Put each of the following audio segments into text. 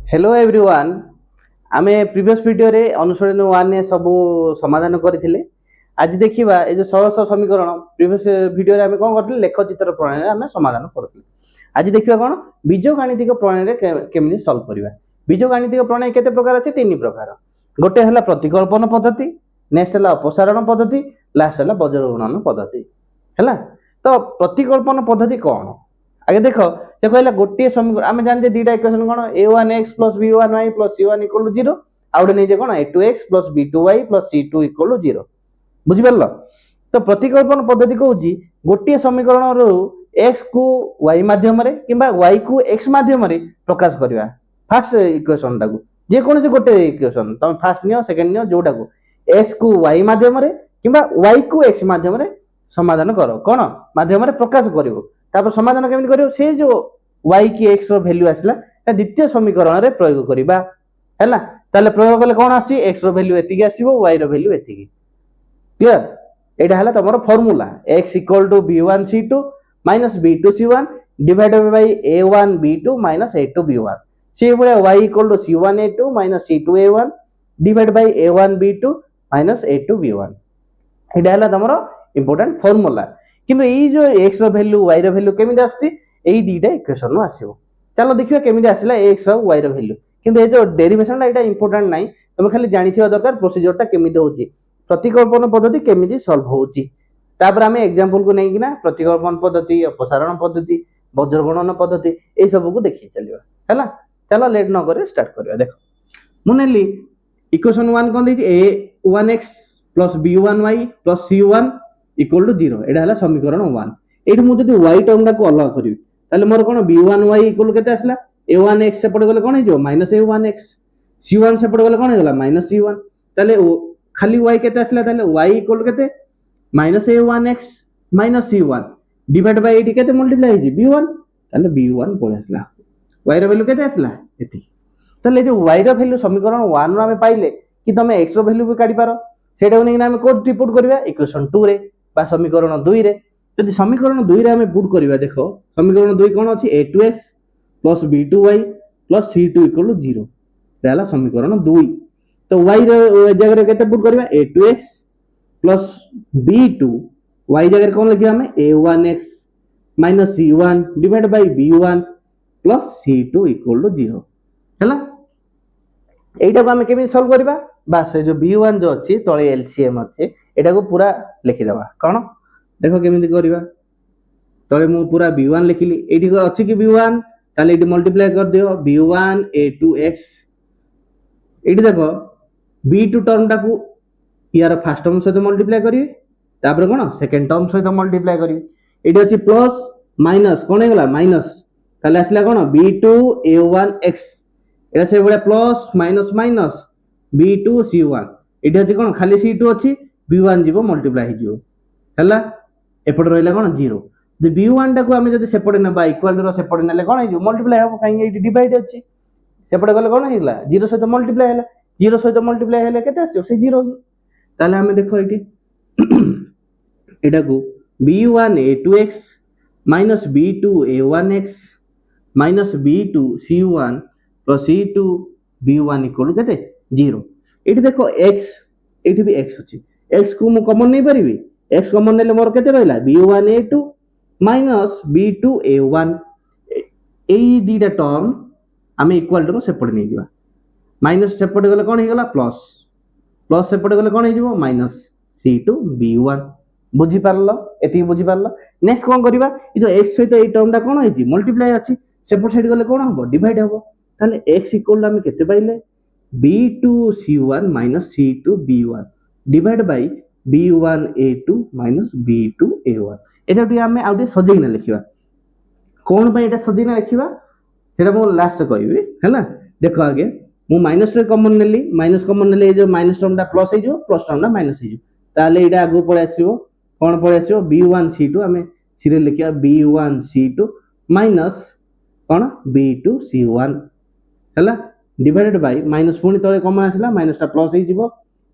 Hello everyone. आमे previous video रे अनुसरण 1 ने सब समाधान करथिले। आज देखिबा ए जो सहज समीकरण प्रीवियस वीडियो रे आमे कोन करथिले लेख चित्र प्रणाली रे आमे समाधान करथिले। आज देखिबा कोन बीजगणितिक प्रणाली रे केमिति सॉल्व करबा। बीजगणितिक प्रणाली केते प्रकार अछि? तीन प्रकार। गोटे हला प्रतिकल्पन पद्धति, नेक्स्ट हला अपसारण पद्धति, लास्ट हला बज्र गुणन पद्धति। हला तो प्रतिकल्पन पद्धति कोन? आगे देखो ये कहला गोटे समीकरण आमे जान जे दीटा इक्वेशन कोन a1x + b1y + c1 = 0 आउडे नै जे कोन a2x + b2y + c2 = 0 बुझि परलो। तो प्रतिकल्पन पद्धति कहउची गोटे समीकरण रो x को y माध्यम रे किबा y को x माध्यम रे प्रकाश करबा। फर्स्ट इक्वेशन टाको जे कोन से गोटे इक्वेशन तम फर्स्ट नियो सेकंड नियो जोटा को x को y माध्यम रे किबा y को x माध्यम रे समाधान करो कोन माध्यम रे प्रकाश करिवो। तापर समाधान केमिति करियो से जो y की x रो वैल्यू आसला ता द्वितीय समीकरण रे प्रयोग करिबा हैला। ताले प्रयोग कले कोन आछि x रो वैल्यू एतिकी आसीबो y रो वैल्यू एतिकी। क्लियर एटा हला तमरो formula x = b1c2 - b2c1 divided by a1b2 - a2b1 से बळे y = c1a2 - c2a1 divided by a1b2 - a2b1 एटा हला तमरो इंपोर्टेंट फार्मूला। किंतु एई जो x रो वैल्यू y रो वैल्यू केमिति आछि एई दीटा इक्वेशन नो आसीबो। चलो देखियो केमिति आसिला x और y रो वैल्यू। किंतु ए जो डेरिवेशन एटा इंपोर्टेंट नाही तमे खाली जानिथिबा दरकार प्रोसीजर टा केमिति होची प्रतिकल्पन पद्धति केमिति सॉल्व होची। तापर हमें एग्जांपल को नै किना प्रतिकल्पन पद्धति अपसारण पद्धति बज्र गणन पद्धति ए सब को देखि चलिबा हैला। चलो लेट न करे स्टार्ट करबा। देखो मुनेली इक्वेशन 1 कोन दैछि a1x + b1y + c1 = 0 एटा हला समीकरण 1। एठी मु जदि y टर्म को अलग करिवि ताले मोर कोन b1y = केते आसला a1x सेपट गले कोन हिजो -a1x c1 सेपट गले कोन हेला -c1 ताले खाली y केते आसला ताले y = केते -a1x - c1 डिवाइड बाय एठी केते मल्टीप्लाई हिजि b1 ताले b1 पळे आसला y रो वैल्यू केते आसला एठी। ताले जो y रो वैल्यू समीकरण 1 रो हमें पाइले कि तमे x रो वैल्यू भी काढी पारो सेटा नै हमें कोड रिपोर्ट करबा इक्वेशन 2 रे बा समीकरण 2 रे। यदि समीकरण 2 रे हमें पुट करबा देखो समीकरण 2 कोन अछि a2x + b2y + c2 = 0 रहला समीकरण 2। तो y रो जगह रे केते पुट करबा a2x + b2 y जगह रे कोन लिखिबा हमें a1x - c1 divide bye b1 + c2 = 0 हैला। एटा को हमें केमिति सॉल्व करबा बास जो b1 जो अछि तळे एलसीएम अछि एटा को पूरा लिखि देबा कोन देखो केमिति करबा तळे मु पूरा b1 लिखिली एठी को अछि कि b1 ताले एठी मल्टीप्लाई कर दियो b1 a2x एठी देखो b2 टर्म टाकू यार फर्स्ट टर्म सहित मल्टीप्लाई करिवे तापर कोन सेकंड टर्म सहित मल्टीप्लाई करिवे एठी अछि प्लस माइनस कोन हेगला माइनस ताले आसला कोन b2 a1x एटा से बडा plus minus minus b2 c1 एठी अछि कोन खाली c2 अछि b1 जीवो मल्टीप्लाई हि जीवो हैला एपड रहला कोन 0 जे b1 टाको हमें जदि सेपड नबा इक्वल टू सेपड नले कोन हिजो मल्टीप्लाई हो काई एठी डिवाइड अछि सेपड गले कोन हिला 0 सहित मल्टीप्लाई हैला 0 सहित मल्टीप्लाई हैले केते आसी से 0 ताले हमें देखो एठी एटा को b1 a2x - b2 a1x - b2 c1 + c2 b1 = केते 0 एठी देखो x एठी भी x अछि x को मु कॉमन नै परिबी x कॉमन नेले मोर केते रहला b1 a2 - b2 a1 एई दीटा टर्म हमें इक्वल टू सेपट नै दिबा माइनस सेपट गले कोन हेगला प्लस प्लस सेपट गले कोन हिजो माइनस c2 b1 बुझी पारलो एति बुझी पारलो। नेक्स्ट कोन करबा इ जो x सहित एई टर्म टा कोन हेछि मल्टीप्लाई अछि सेपट साइड गले कोन हबो डिवाइड हबो ताले x = हमें केते पाइले b2 c1 - c2 b1 divide by b1 a2 - b2 a1 Etah T हमें आउटे सजेइना लिखिबा कोन पे एटा सजेइना लिखिबा सेटा मो लास्ट कहबी हैला। देखो आगे मु माइनस रे कॉमन नेली माइनस कॉमन नेले ए जो माइनस टर्म टा प्लस हे जो प्लस टर्म टा माइनस हे जो ताले एटा आगु पळे आसीबो कोन पळे आसीबो b1 c2 हमें सिरे लिखिया b1 c2 माइनस कोन b2 c1 हैला डिवाइडेड बाय माइनस पुनी तळे कॉमन आसीला माइनस टा प्लस हे जिवो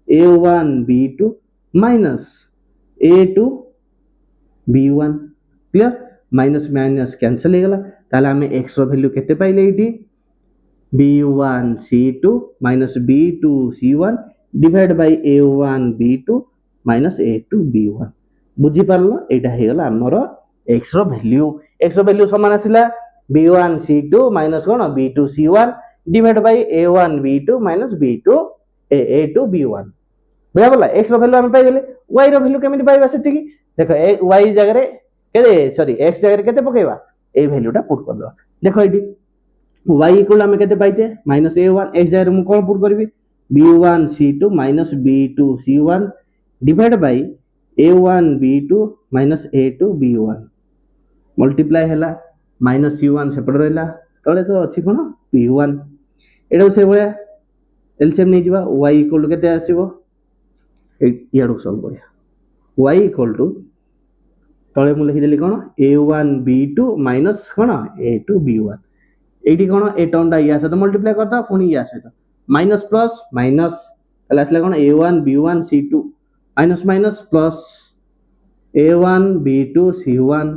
a1 b2 minus a2 b1 clear minus minus cancel हे गला ताले हमें x रो वैल्यू केते पाइले एठी B1 C2 minus B2 C1 divided by A1 B2 minus A2 B1 बुझी पारलो एटा हे गला हमर x रो वैल्यू समान आसिला B1 C2 minus cone B2 C1 divided by A1 B2 minus B2 A2 B1 बुझा पला x रो वैल्यू हम पाइ गेले y रो वैल्यू केमिति पाइबा सेति की देखो y जगह रे केते सॉरी x जगह रे केते पकेबा ए वैल्यूटा पुट कर दो देखो एटी y इक्वल हमें केते पाइते माइनस a1 x जगह मु कोन पुट करबी b1 c2 minus b2 c1 divide bye a1 b2 minus a2 b1 multiply हैला माइनस c1 सेपट रहला तळे तो अछि कोन p1 एडो से भया एलसीएम नै जिबा y इक्वल केते आसीबो याडो सॉल्व करिया y इक्वल टू तळे मु लिखि देली कोन a1 b2 माइनस कोन a2 b1 एटी कोन ए टर्मटा या सहित मल्टीप्लाई करता पुनी या सहित माइनस प्लस माइनस तले आसला कोन a1 b1 c2 minus minus plus a1 b2 c1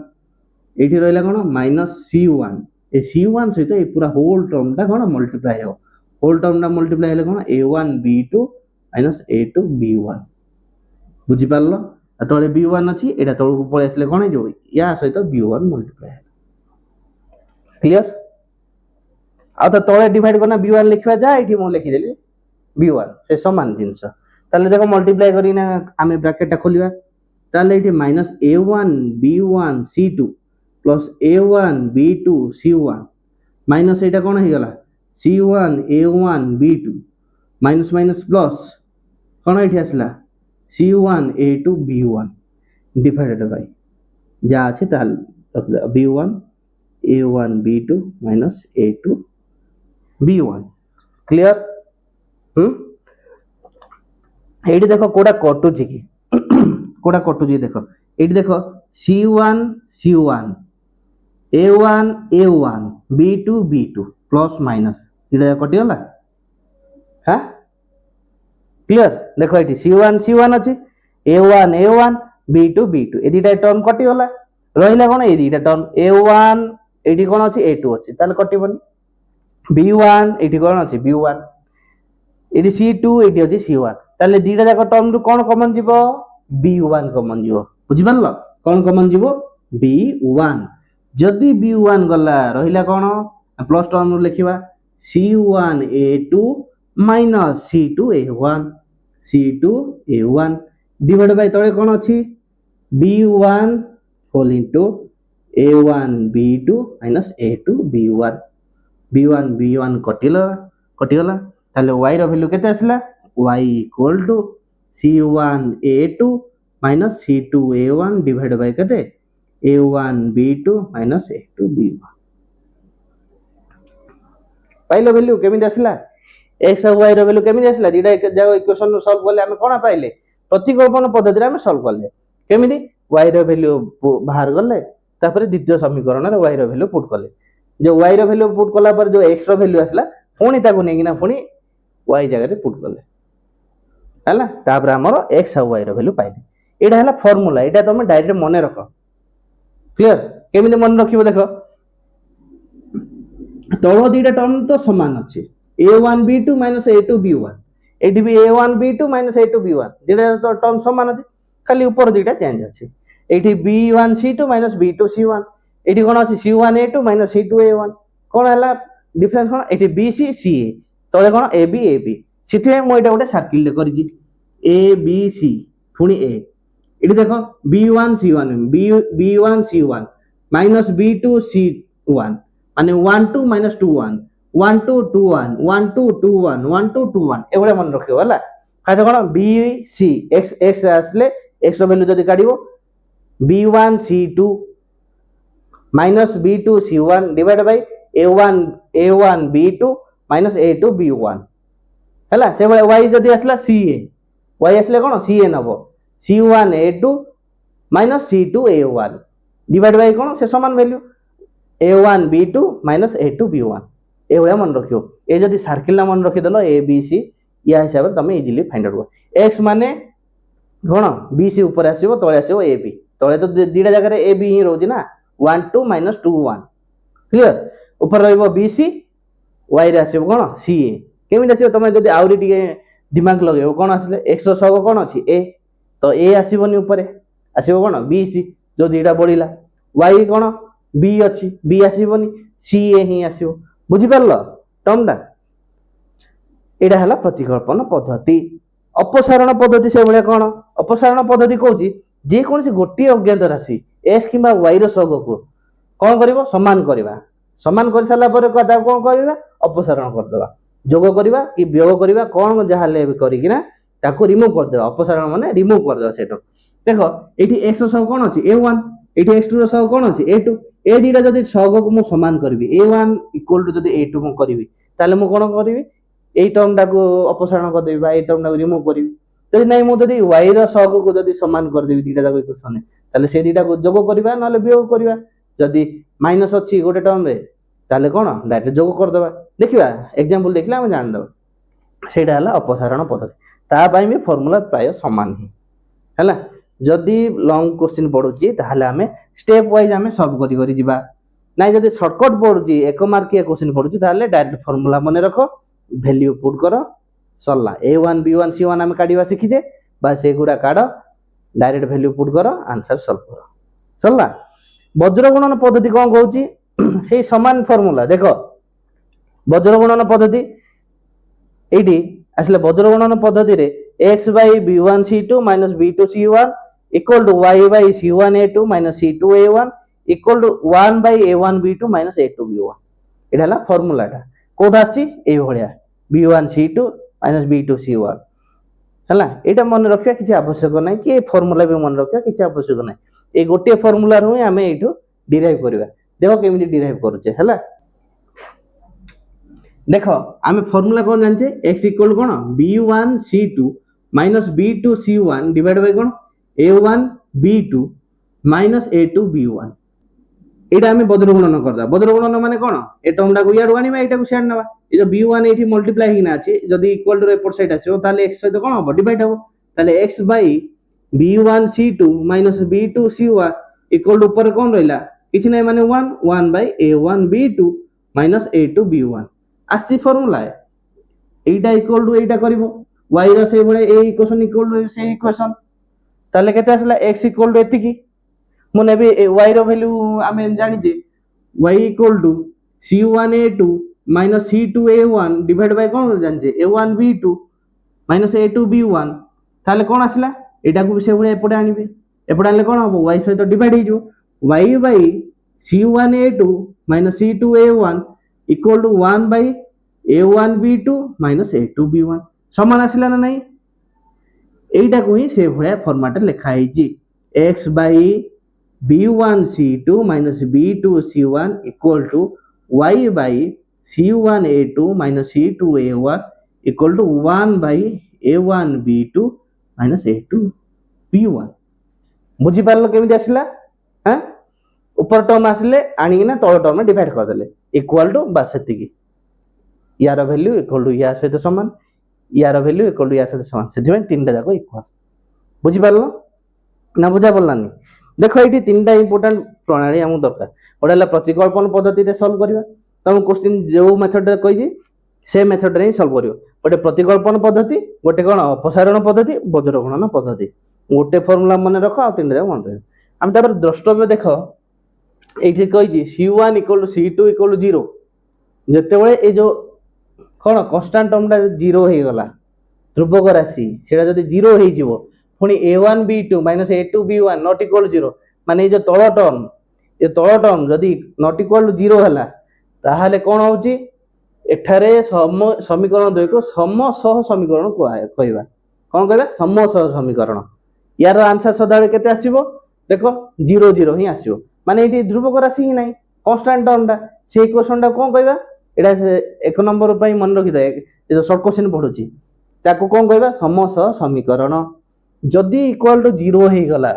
eighty रहला कोन माइनस c1 ए c1 सहित ए पूरा होल टर्मटा कोन मल्टीप्लाई हो होल टर्मटा मल्टीप्लाई हेले कोन a1 b2 minus a2 b1 बुझी पारलो तळे b1 अछि एटा तळକୁ पळे आसले कोन जो या सहित b1 मल्टीप्लाई क्लियर आ तो तळे डिवाइड करना b1 लिखवा जा एठी मो लिखि देली b1 से समान जिंस ताले देखो मल्टीप्लाई करिना आमे ब्रैकेट टा खोलिबा ताले एठी minus a1 b1 c2 plus a1 b2 c1 minus एटा कोन हे गला c1 a1 b2 minus minus plus कोन एठी आसला c1 a2 b1 divided by जा अछि ताल b1 a1 b2 minus a2 b1 clear एठी देखो कोडा कटु छी की कोडा कटु जी देखो एठी देखो c1 c1 a1 a1 b2 b2 plus minus Ida कटि होला हां क्लियर देखो एठी c1 c1 अछि a1 a1 b2 b2 ए दिटा टर्म कटि होला रहिला कोन ए दिटा टर्म a1 एठी कोन अछि a2 अछि ताले कटिबनी b1 एठी कोन अछि b1 एठी c2 एठी अछि c1 ताले दिटा जाक टर्म रु कोन कॉमन जीवो b1 कॉमन जीवो बुझि पारलो कोन कॉमन जीवो b1 जदी b1 गला रहिला कोन प्लस टर्म रु लिखिबा c1 a2 minus c2 a1 divide bye तळे कोन अछि b1 whole into a1 b2 minus a2 b1 b1 b1 कटिगला ताले y रो वैल्यू केते आसला y equal to c1 a2 minus c2 a1 divide by केते a1 b2 minus a2 b1 pilo value केमिति आसला x और y रो value केमिति आसला दिडा जाओ इक्वेशन सॉल्व करले हम कोना पाइले प्रतिकल्पन पद्धति रे हम सॉल्व करले केमिति y रो वैल्यू बाहर गले तापर द्वितीय समीकरण रे y रो वैल्यू पुट करले जो y रो वैल्यू पुट कला पर जो x रो वैल्यू आसला पुनी ताको नेगिना पुनी y जगह रे पुट करले हला तापर हमर x और y रो वैल्यू पाइले एडा हला फार्मूला एडा तुम डायरेक्ट मने रखो क्लियर केमिति मन रखिबो देखो तळो दिटा टर्म तो समान अछि a1 b2 a2 b1 AD भी a1 b2 a2 b1 दिटा term समान अछि खाली ऊपर दिटा चेंज अछि एठी b1 c2 b2 c1 एठी कोन अछि c1 a2 c2 a1 कोन हला डिफरेंस कोन एठी bc ca तळे कोन ab ab सिथे मो एटा गोटे सर्किल करि छी a b c पुनी a एठी देखो b1 c1 b1 c1 b2 c1 माने 1 2 2 1 1 2 2 1 1 2 2 1 1 2 2 1 एवडा मन रखियो हला खाते कोन b c x x आसले x रो वैल्यू जदी काढिबो b1 c2 b2 c1 divide bye a1 b2 a2 b1 हला से y जदी आसला ca y आसले कोन ca नबो c1 a2 c2 a1 divide by कोन से समान value a1 b2 a2 b1 एवढा मन रखियो ए जदी सर्किल ना मन रखि देलो a b c या हिसाब रे तमे इजीली फाइंड आउट कर x माने कोन b c ऊपर आसीबो तळे आसीबो a b तळे तो दीडा जगह रे a b ही रहउजी ना 1 2 -2 1 क्लियर ऊपर रहइबो b c y रे आसीबो कोन ca केमिति आसीबो तमे जदी आउरी टिके दिमाग लगेबो कोन आसले x रो सग कोन अछि a तो a आसीबोनी ऊपरे आसीबो कोन b c जो दिटा बढिला y कोन b अछि b आसीबोनी ca ही आसीबो बुझि परलो टर्मडा एटा हला प्रतिकल्पन पद्धति अपसारण पद्धति से भले कोन अपसारण पद्धति कहूची जे कोन से गोटी अज्ञात राशि x किबा y रो सग को कोन करबो समान कर साला पर कदा कोन करबा अपसारण कर देबा जोग करबा कि वियोग करबा कोन जहा ले करी ना ताको रिमूव कर देबा अपसारण माने रिमूव कर देबा सेटो देखो एठी x रो सग कोन अछि a1 एठी x2 रो सग कोन अछि a2 ए दिटा जदी सग को मु समान करबी a1 इक्वल टू जदी a2 मु करबी ताले मु कोन करबी एई टर्म टाको अपसारण कर देबी बा एई टर्म टाको रिमूव करबी जदी नै मु जदी y रो सग को जदी समान कर देबी दिटा जाको इक्वेशन ताले से दिटा को जोग करबा नले वियोग करबा जदी माइनस अछि गोटे टर्म रे ताले कोन डायरेक्ट जोग कर देबा देखिबा एग्जांपल देखला हम जान दब सेटा हला अपसारण पद्धति ता पई भी फार्मूला प्राय समान ही हला जदी लॉन्ग क्वेश्चन पडुची ताहले हमें स्टेप वाइज हमें सॉल्व करी करी जिबा नै जदी शॉर्टकट पडुची एक मार्किया क्वेश्चन पडुची ताहले डायरेक्ट फार्मूला मने रखो वैल्यू पुट करो सल्ला a1 b1 c1 हम काढिबा सिखिजे बा से गुडा काढो डायरेक्ट वैल्यू पुट करो आंसर सॉल्व करो सल्ला वज्र गुणन पद्धति कोन कहूची से समान फार्मूला देखो वज्र गुणन पद्धति एठी आसले वज्र गुणन पद्धति रे x by b1 c2 minus b2 c1 equal to y by c1 a2 minus c2 a1 equal to 1 by a1 b2 minus a2 b1 एटा हला फार्मूला टा कोड आसी ए भलिया b1 c2 minus b2 c1 हला एटा मन रखिया किछि आवश्यक नै कि ए फार्मूला भी मन रखिया किछि आवश्यक नै ए गोटे फार्मूला रु हमें एठो डिराइव करबा देखो केमिति डिराइव करूचे हला देखो आमे फार्मूला कोन जानचे x इक्वल कोन b1 c2 minus b2 c1 divide by कोन a1 b2 minus a2 b1 एटा हमें वज्र गुणन करदा वज्र गुणन माने कोन ए टर्म टा को याड आनिबा एटा को सेड नबा ए जो b1 एठी मल्टीप्लाई हिना अछि जदी इक्वल टू एपोर्ट साइड आछो ताले x सहित कोन हो डिवाइड हो ताले x by b1 c2 minus b2 c1 equal to ऊपर कोन रहला किछि नै माने 1 by a1 b2 minus a2 b1 आसी formula Etah equal to Etah करिवो y रो से बळे ए इक्वेशन इक्वल टू से इक्वेशन ताले केते आसला x इक्वल टू एतिकी मु नेबे y रो वैल्यू आमे जानि जे y equal to c1 a2 minus c2 a1 divide by कोन जानि जे a1 b2 minus a2 b1 ताले कोन आसला एटा को से बळे एपडे आनिबे एपडे आनले कोन हो y सहित डिवाइड हे जो y by c1 a2 minus c2 a1 equal to 1 by a1 b2 minus a2 b1 समान आसिला ना नहीं एटा को ही से भलिया फॉर्मेट लिखा है जी x by b1 c2 minus b2 c1 equal to y by c1 a2 minus c2 a1 equal to 1 by a1 b2 minus a2 b1 बुझी पारलो केमिति आसिला हां ऊपर टर्म आसले आनी ना तळ टर्म डिवाइड कर देले इक्वल टू बस सेतिकी यार वैल्यू इक्वल टू या सहित समान यार वैल्यू इक्वल टू या सहित समान सेति में तीनटा जाको इक्वल बुझी पारलो ना बुझा पड़लानी देखो एठी तीनटा इंपोर्टेंट प्रणाली हमु दरकार ओडा प्रतिकल्पन पद्धति रे सॉल्व करबा तम क्वेश्चन जो मेथड रे कहि से मेथड रे सॉल्व करियो गोटे प्रतिकल्पन पद्धति गोटे कोन अपसारण पद्धति वज्र गुणन पद्धति गोटे फार्मूला मन रखो आ तीनटा जाको मन रहे हम तापर द्रष्टव्य देखो एठी कहि c1 = c2 = 0 जते बेले ए जो कोन कांस्टेंट टर्म टा 0 हे गला ध्रुवक राशि सेटा जदी 0 हे जिवो पुनी a1 b2 - a2 b1 not equal 0 माने जो तळ टर्म जदी नॉट इक्वल 0 हला ताहाले कोन होउची एठारे समीकरण दुई को समसह समीकरण कहबा कोन कहबा समसह समीकरण यार आंसर सदाळे केते आसीबो देखो 0 0 ही आसीबो माने एठी ध्रुवक राशि ही नाही कांस्टेंट टर्म टा से इक्वेशन टा कोन कहबा एटा एक नंबर पई मन रखि दे जे शॉर्ट क्वेश्चन पढुची ताको कोन कहबा समसह समीकरण जदी इक्वल टू 0 हे गला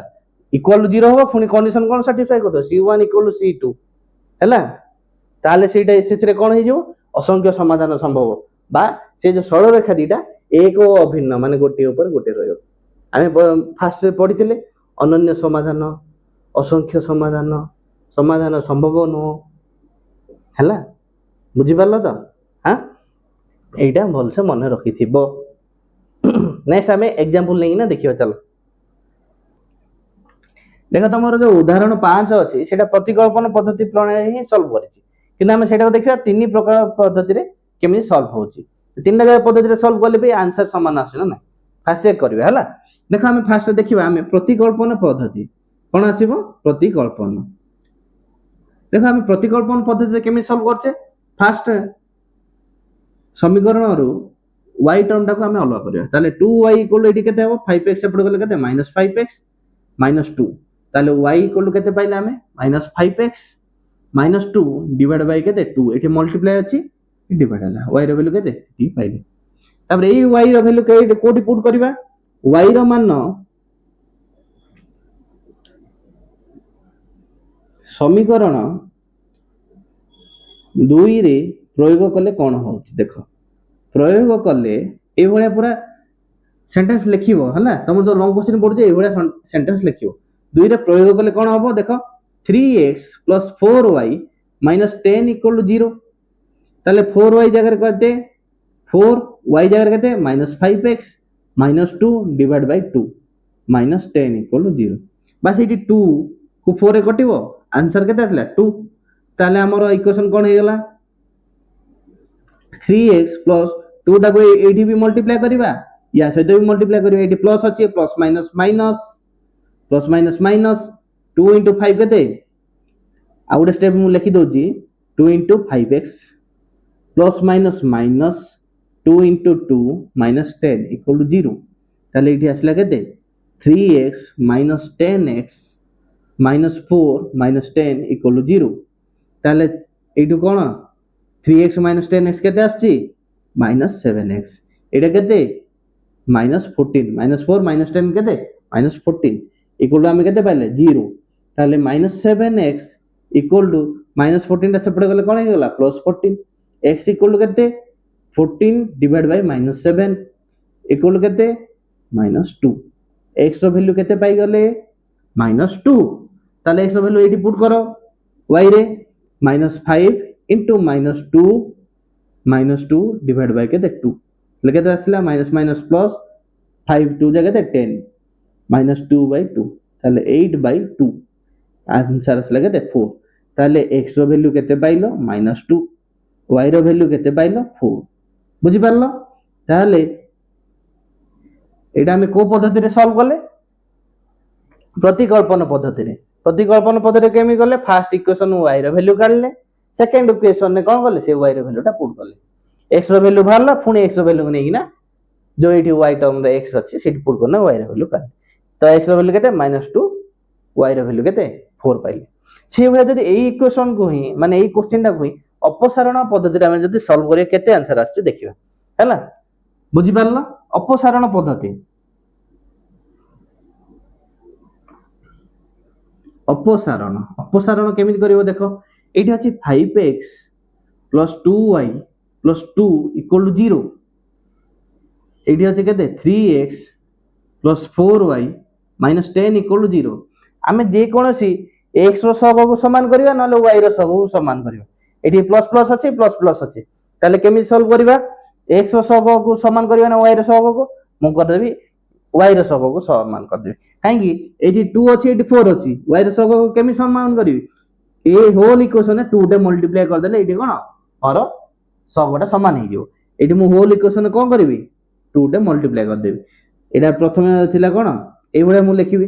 इक्वल टू 0 हो पुनी कंडीशन कोन सैटिस्फाई करतो c1 = c2 हैला ताले सेटा सेथिरे कोन हे जो असंख्य समाधान संभव बा से जो सरल रेखा दीटा एक ओ अभिन्न माने गोटे ऊपर गोटे रहयो आमे फास्ट रे पढितिले अनन्य समाधान असंख्य समाधान संभव न हैला बुझी पारलो तो हाँ এইটা ভালসে মনে রখিথিব। নেক্সট আমি एग्जांपल নেই না দেখিবা চলো। দেখো তোমার যে উদাহরণ 5 আছে সেটা প্রতিকল্পন পদ্ধতি প্রণালী ହିଁ সলভ করেছি, কিন্তু আমি সেটাকে দেখিবা তিন প্রকার পদ্ধতিরে কেମିତି সলভ হଉଛି। তিনটা যাକ পদ্ধতিରେ সলভ কଲେ ବି आंसर সমান ଆସୁଛି ନା ନାହିଁ ফার্স্ট চেক କରିବେ ହେଲା। ଦେଖ ଆମେ ফার্স্ট ଦେଖିବା ଆମେ ପ୍ରତିକଳ୍ପନ ପଦ୍ଧତି কোন ଆସିବ ପ୍ରତିକଳ୍ପନ। ଦେଖ ଆମେ ପ୍ରତିକଳ୍ପନ ପଦ୍ଧତିରେ କେମିତି ସଲଭ କରୁଛେ, ফার্স্ট ସମୀକରଣରୁ y ଟର୍ମଟାକୁ ଆମେ ଅଲଗା କରିବା, ତାହେଲେ 2y ଏଠି କେତେ ହେବ 5x ସେପଟେ ଗଲେ କେତେ -5x -2, তাহলে y কেতে পাইলে আমি -5x -2 ডিভাইড বাই কেতে 2, এটি মল্টিপ্লাই আছে ডিভাইড ହେଲା, y ର ভ্যালু কেতে 3 পাইলে। তারপরে এই y ର ভ্যালু কোটি পুট କରିବା, y ର মান সমীকরণ 2 ରେ প্রয়োগ কলে কোন হଉଛି দেখো। প্রয়োগ কলে এই ভଳିଆ পুরা সেন্টেন্স লিখিব ହେଲା, ତମର जो লং কোশ্চেন পড়ছে এই ভଳିয়া সেন্টেন্স লিখিব। 2 ରେ প্রয়োগ কলে কোন হবো দেখো 3x + 4y - 10 = 0, তাহলে 4y জায়গায় কেতে 4y জায়গায় কেতে -5x -2 ডিভাইড বাই 2 -10 = 0, বাস এটি 2 কু 4 রে কটিব आंसर কেতে আসলা 2। তাহলে আমার ইকুয়েশন কোন হয়ে গেল 3x + 2 তাকে এইটি भी मल्टीप्लाई करिबा, या सहित भी मल्टीप्लाई करिबा, एटी प्लस अछि plus minus minus plus minus minus 2 * 5 केते, आ गोटे स्टेप मु लिखि दोची 2 * 5x प्लस माइनस माइनस 2 * 2 -10 = 0, তাহলে এটি আসলা কেতে 3x - 10x - 4 -10 = 0, তাহলে এইটু কোন 3x - 10x কেতে আসছি -7x, এটা কেতে -14 -4 -10 কেতে -14 ইকুয়াল টু আমি কেতে পাইলে 0, তাহলে -7x ইকুয়াল টু -14 টা সেপটে গলে কোন হই গলা +14, x ইকুয়াল টু কেতে 14 ডিভাইড বাই -7 ইকুয়াল টু কেতে -2, x র ভ্যালু কেতে পাই গলে -2, তাহলে x র ভ্যালু এইটি পুট করো y রে -5 * -2 -2 ডিভাইড বাই কেতে 2, কেতে আসলা মাইনাস মাইনাস প্লাস 5 2 জায়গাতে 10 -2/2, তাহলে 8/2, आंसर আসলা কেতে 4, তাহলে x র ভ্যালু কেতে পাইলো -2, y র ভ্যালু কেতে পাইলো 4, বুঝি পারলো। তাহলে এটা আমি কো পদ্ধতিরে সলভ করলে प्रतिकल्पन पद्धति। प्रतिकल्पन पद्धति केमी गले फास्ट इक्वेशन y रो वैल्यू काढले, सेकंड इक्वेशन ने कोन गले से y रो वैल्यू टा पुट करले, x रो वैल्यू बाहरला पुणी x रो वैल्यू नै कि ना जो एठी y टर्म रे x अछि सेठी पुट करना y रो वैल्यू काढले, तो x रो वैल्यू केते -2 y रो वैल्यू केते 4 पाइले। से भले जदी एई इक्वेशन को ही माने एई क्वेश्चन टा को ही अपसारण पद्धति रे हम जदी सॉल्व करिया केते आंसर आछि देखिबा हैला, बुझि पारलो अपसारण पद्धति। अपसारण अपसारण केमिति करिवो देखो, एठी अछि 5x + 2y + 2 = 0, एठी अछि केते 3x + 4y - 10 = 0, आमे जे कोनोसी x रो सहग को समान करिवा नले y रो सहग को समान करिवा, एठी प्लस प्लस अछि प्लस प्लस अछि, ताले केमिति सॉल्व करिवा x रो सहग को समान करिवा ना y रो सहग को, मु कर देबी y रो सहग को समान कर देबी, काहेकि एठी 2 अछि एठी 4 अछि, y रो सहग को केमि समान करिवि ए होल इक्वेशन 2 टे मल्टीप्लाई कर देले एठी कोन और सहगटा समान हे जिवो, एठी मु होल इक्वेशन कोन करिवि 2 टे मल्टीप्लाई कर देबी। एटा प्रथमे थिला कोन ए भळे मु लिखिबि,